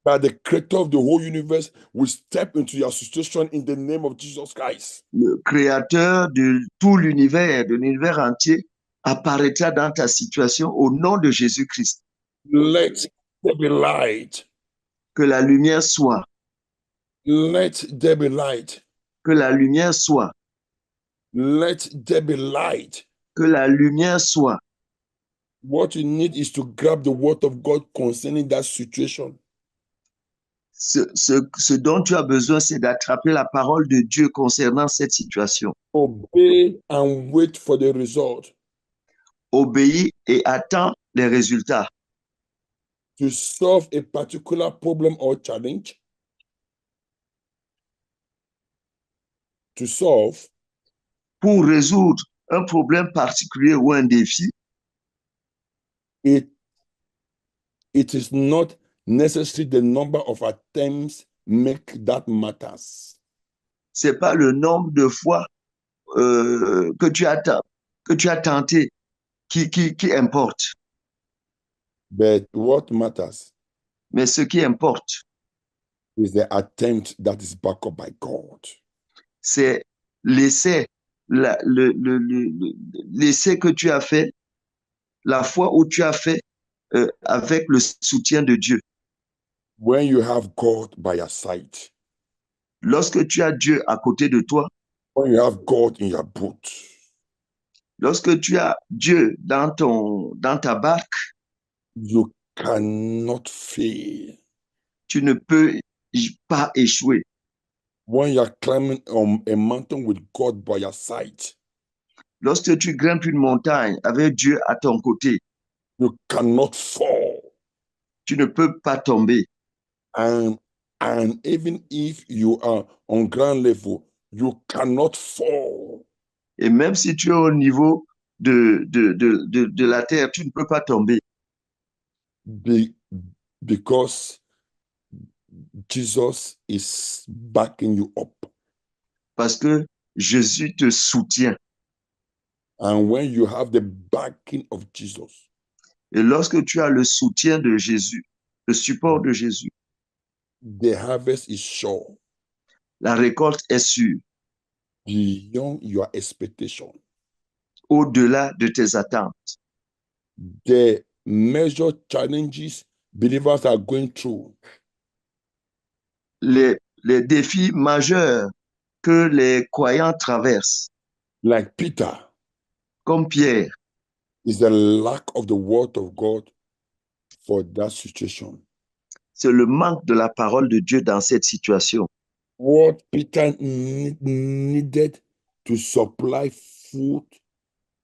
that the creator of the whole universe will step into your situation in the name of Jesus Christ. Le créateur de tout l'univers, de l'univers entier, apparaîtra dans ta situation au nom de Jésus-Christ. Let there be light. Que la lumière soit. Let there be light. Que la lumière soit. Let there be light. Que la lumière soit. What you need is to grab the word of God concerning that situation. Ce dont tu as besoin, c'est d'attraper la parole de Dieu concernant cette situation. Obey and wait for the result. Obéis et attends les résultats. To solve a particular problem or challenge. To solve. Pour résoudre un problème particulier ou un défi. It is not necessary the number of attempts make that matters. C'est pas le nombre de fois que tu as tenté qui importe. But what matters? Mais ce qui importe, is the attempt that is backed up by God. C'est l'essai, l'essai que tu as fait, la fois où tu as fait avec le soutien de Dieu. When you have God by your side. Lorsque tu as Dieu à côté de toi. When you have God in your boat. Lorsque tu as Dieu dans ta barque. You cannot fail. Tu ne peux pas échouer. When you are climbing a mountain with God by your side. Lorsque tu grimpes une montagne avec Dieu à ton côté. You cannot fall. Tu ne peux pas tomber. And even if you are on ground level, you cannot fall. Et même si tu es au niveau de la terre, tu ne peux pas tomber. Because Jesus is backing you up. Parce que Jésus te soutient. And when you have the backing of Jesus. Et lorsque tu as le soutien de Jésus, le support de Jésus. The harvest is sure. La récolte est sûre. Beyond your expectation. Au-delà de tes attentes. The major challenges believers are going through. Les défis majeurs que les croyants traversent. Like Peter. Comme Pierre. Is the lack of the word of God for that situation. C'est le manque de la parole de Dieu dans cette situation. What Peter needed to supply food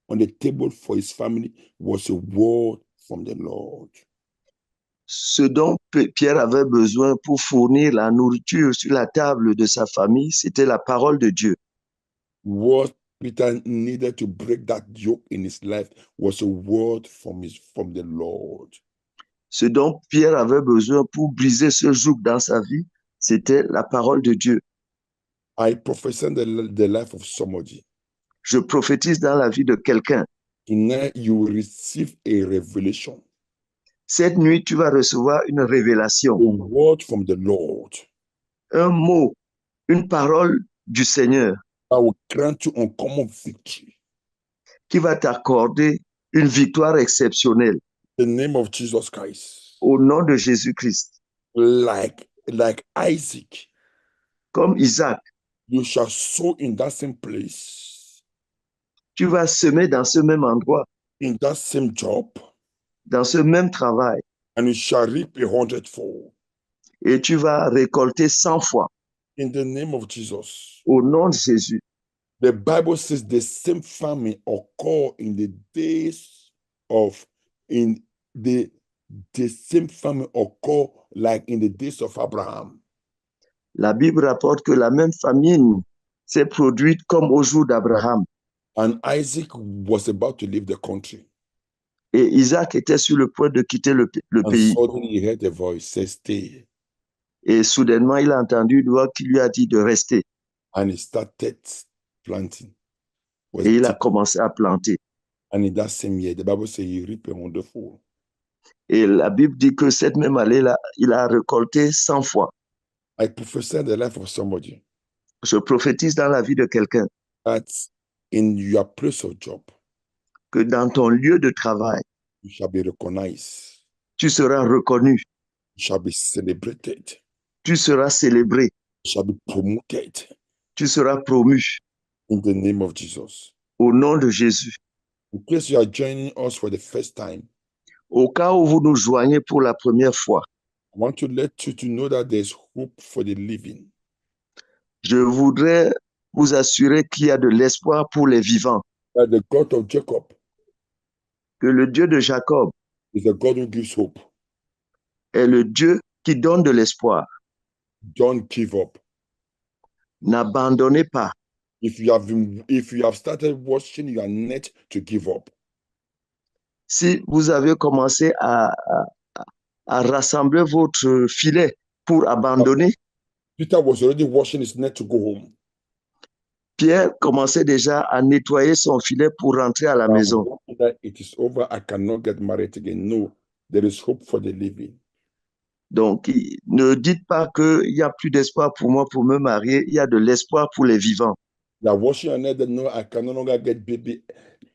on the table for his family was a word from the Lord. Ce dont Pierre avait besoin pour fournir la nourriture sur la table de sa famille, c'était la parole de Dieu. What Peter needed to break that yoke in his life was a word from the Lord. Ce dont Pierre avait besoin pour briser ce joug dans sa vie, c'était la parole de Dieu. I prophesy the life of somebody. Je prophétise dans la vie de quelqu'un. Tonight you will receive a revelation. Cette nuit, tu vas recevoir une révélation. A word from the Lord. Un mot, une parole du Seigneur. I will grant you uncommon victory. Qui va t'accorder une victoire exceptionnelle. The name of Jesus Christ. Au nom de Jésus-Christ. Like Isaac. Comme Isaac. You shall sow in that same place. Tu vas semer dans ce même endroit. In that same job. Dans ce même travail. And you shall reap 100-fold. Et tu vas récolter 100 fois. In the name of Jesus. Au nom de Jésus. The Bible says the same famine occur in the days of the same famine occur like in the days of Abraham. La Bible rapporte que la même famine s'est produite comme au jour d'Abraham. And Isaac was about to leave the country. Et Isaac était sur le point de quitter le pays. Suddenly he heard a voice say, "Stay." Et soudainement, il a entendu une voix qui lui a dit de rester. And he started planting. Et il a commencé à planter. And in that same year, the Bible says he reaped 100-fold. Et la Bible dit que cette même année-là, il a récolté 100 fois. I prophesy the life of somebody Je prophétise dans la vie de quelqu'un that in your place of job, que dans ton lieu de travail, you shall be recognized, tu seras reconnu, you shall be celebrated, tu seras célébré, you shall be promoted tu seras promu in the name of Jesus. au nom de Jésus. In case you are joining us for the first time, Au cas où vous nous joignez pour la première fois, I want to let you to know that there's hope for the living. je voudrais vous assurer qu'il y a de l'espoir pour les vivants, That the God of Jacob que le Dieu de Jacob is the God who gives hope. est le Dieu qui donne de l'espoir. Don't give up. N'abandonnez pas. If you have started watching, you are not to give up. Si vous avez commencé à rassembler votre filet pour abandonner, Peter was already washing his net to go home. Pierre commençait déjà à nettoyer son filet pour rentrer à la maison. That it is over, I cannot get married again. No, there is hope for the living. Donc, ne dites pas qu'il n'y a plus d'espoir pour moi pour me marier. Il y a de l'espoir pour les vivants. Now, washing your net, no, I can no longer get baby.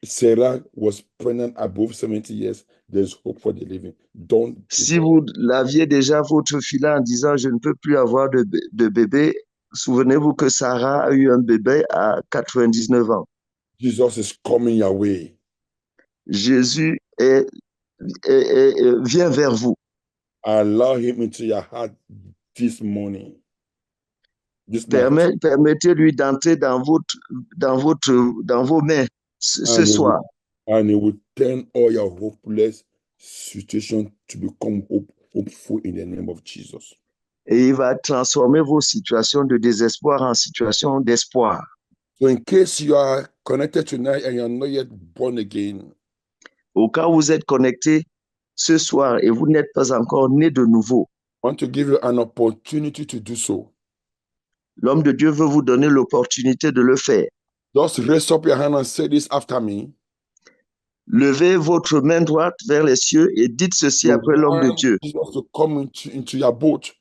Sarah was pregnant above 70 years. There's hope for the living. Don't give Si up. vous laviez déjà votre filet en disant je ne peux plus avoir de bébé, souvenez-vous que Sarah a eu un bébé à 99 ans. Jesus is coming your way. Jésus vient vers vous. Allow him into your heart this morning. This night. Permettez-lui d'entrer dans vos mains ce soir. And he will turn all your hopeless situation to become hopeful in the name of Jesus. Et il va transformer vos situations de désespoir en situations d'espoir. So in case you are connected tonight and you're not yet born again, au cas où vous êtes connecté ce soir et vous n'êtes pas encore né de nouveau, I want to give you an opportunity to do so. l'homme de Dieu veut vous donner l'opportunité de le faire. Just raise up your hand and say this after me. Levez votre main droite vers les cieux et dites ceci You après l'homme de want Dieu. Jesus to come into your boat.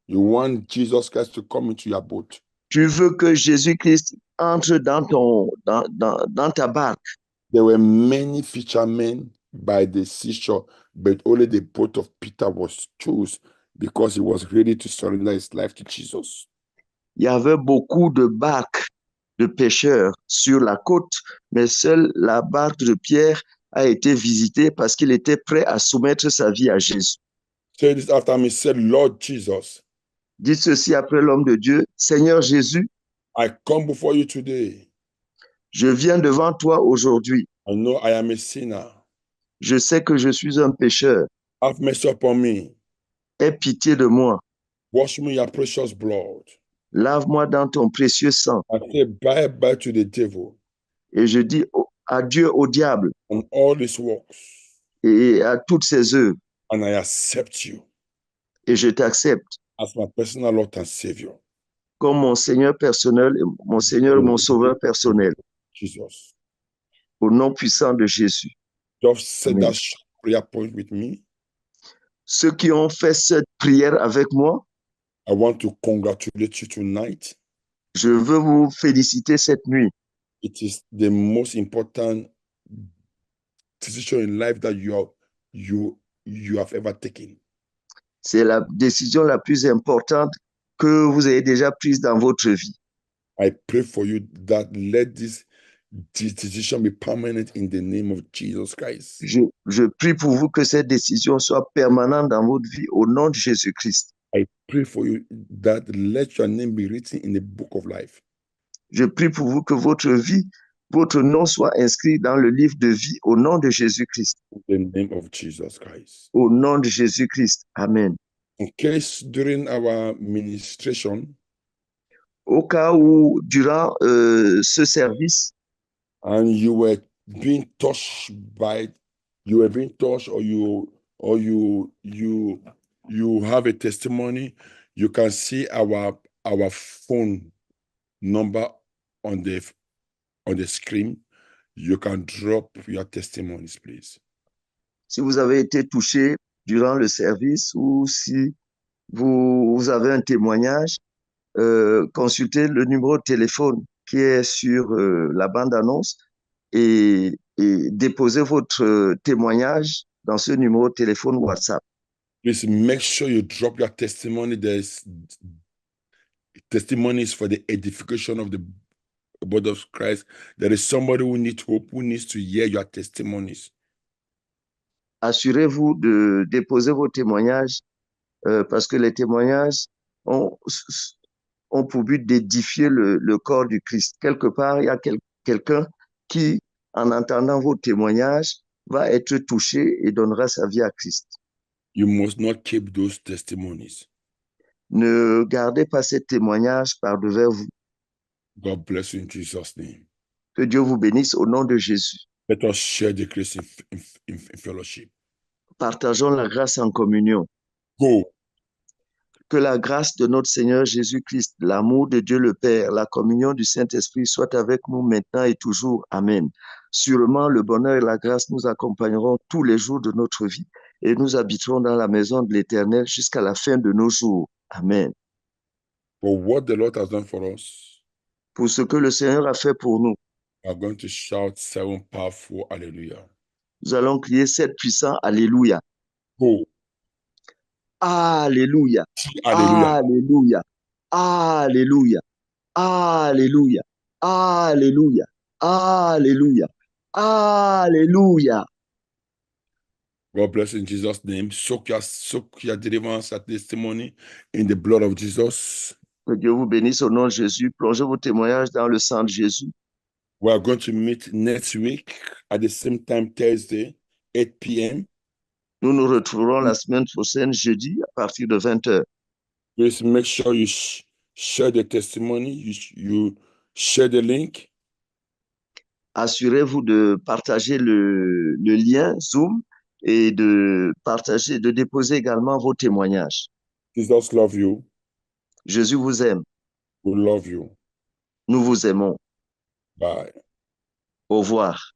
You want Jesus Christ to come into your boat. Tu veux que Jésus-Christ entre dans ta barque. There were many fishermen by the seashore, but only the boat of Peter was chosen because he was ready to surrender his life to Jesus. Il y avait beaucoup de barques de pêcheurs sur la côte, mais seule la barque de Pierre a été visitée parce qu'il était prêt à soumettre sa vie à Jésus. Say this after me. Say, Lord Jesus, Dites ceci après l'homme de Dieu. Seigneur Jésus, I come before you today. je viens devant toi aujourd'hui. I know I am a sinner. Je sais que je suis un pécheur. Have mercy upon me. Aie pitié de moi. Wash me in your precious blood. Lave-moi dans ton précieux sang. I say bye-bye to the devil Et je dis adieu au diable and all his works, et à toutes ses œuvres. and I accept you Et je t'accepte as my personal Lord and Savior. comme mon Seigneur personnel, mon Seigneur et mon Sauveur personnel. Jesus. Au nom puissant de Jésus. Just say Amen. that short prayer point with me. Ceux qui ont fait cette prière avec moi, I want to congratulate you tonight. je veux vous féliciter cette nuit. It is the most important decision in life that you have ever taken. C'est la décision la plus importante que vous avez déjà prise dans votre vie. I pray for you that let this decision be permanent in the name of Jesus Christ. Je prie pour vous que cette décision soit permanente dans votre vie au nom de Jésus-Christ. I pray for you that let your name be written in the book of life. Je prie pour vous que votre vie, votre nom soit inscrit dans le livre de vie au nom de Jésus-Christ. In the name of Jesus Christ. Au nom de Jésus-Christ. Amen. In case during our ministration, Au cas où, durant ce service, and you were being touched or you have a testimony, you can see our phone number on the screen. you can drop your testimonies, please. Si vous avez été touché durant le service ou si vous avez un témoignage, consultez le numéro de téléphone qui est sur la bande-annonce et déposez votre témoignage dans ce numéro de téléphone WhatsApp. Please make sure you drop your testimony. There's testimonies for the edification of the body of Christ. There is somebody who needs hope, who needs to hear your testimonies. Assurez-vous de déposer vos témoignages parce que les témoignages ont pour but d'édifier le corps du Christ. Quelque part, il y a quelqu'un qui, en entendant vos témoignages, va être touché et donnera sa vie à Christ. You must not keep those testimonies. Ne gardez pas ces témoignages par-devers vous. God bless you in Jesus' name. Que Dieu vous bénisse au nom de Jésus. Let us share the grace in fellowship. Partageons la grâce en communion. Go. Que la grâce de notre Seigneur Jésus-Christ, l'amour de Dieu le Père, la communion du Saint-Esprit soit avec nous maintenant et toujours. Amen. Sûrement, le bonheur et la grâce nous accompagneront tous les jours de notre vie et nous habiterons dans la maison de l'Éternel jusqu'à la fin de nos jours. Amen. For what the Lord has done for us, Pour ce que le Seigneur a fait pour nous, we are going to shout 7 powerful hallelujah. nous allons crier 7 puissants Alléluia. Go. Alléluia. Hallelujah. Alléluia. Alléluia. Alléluia. Alléluia. Alléluia. Alléluia. God bless you in Jesus' name. Soak your deliverance and testimony in the blood of Jesus. Que Dieu vous bénisse au nom de Jésus. Plongez vos témoignages dans le sang de Jésus. We are going to meet next week at the same time, Thursday, 8 p.m. Nous nous retrouverons la semaine prochaine, jeudi, à partir de 20h. Please make sure you share the testimony, you share the link. Assurez-vous de partager le lien Zoom et de déposer également vos témoignages. Jesus love you. Jésus vous aime. We love you. Nous vous aimons. Bye. Au revoir.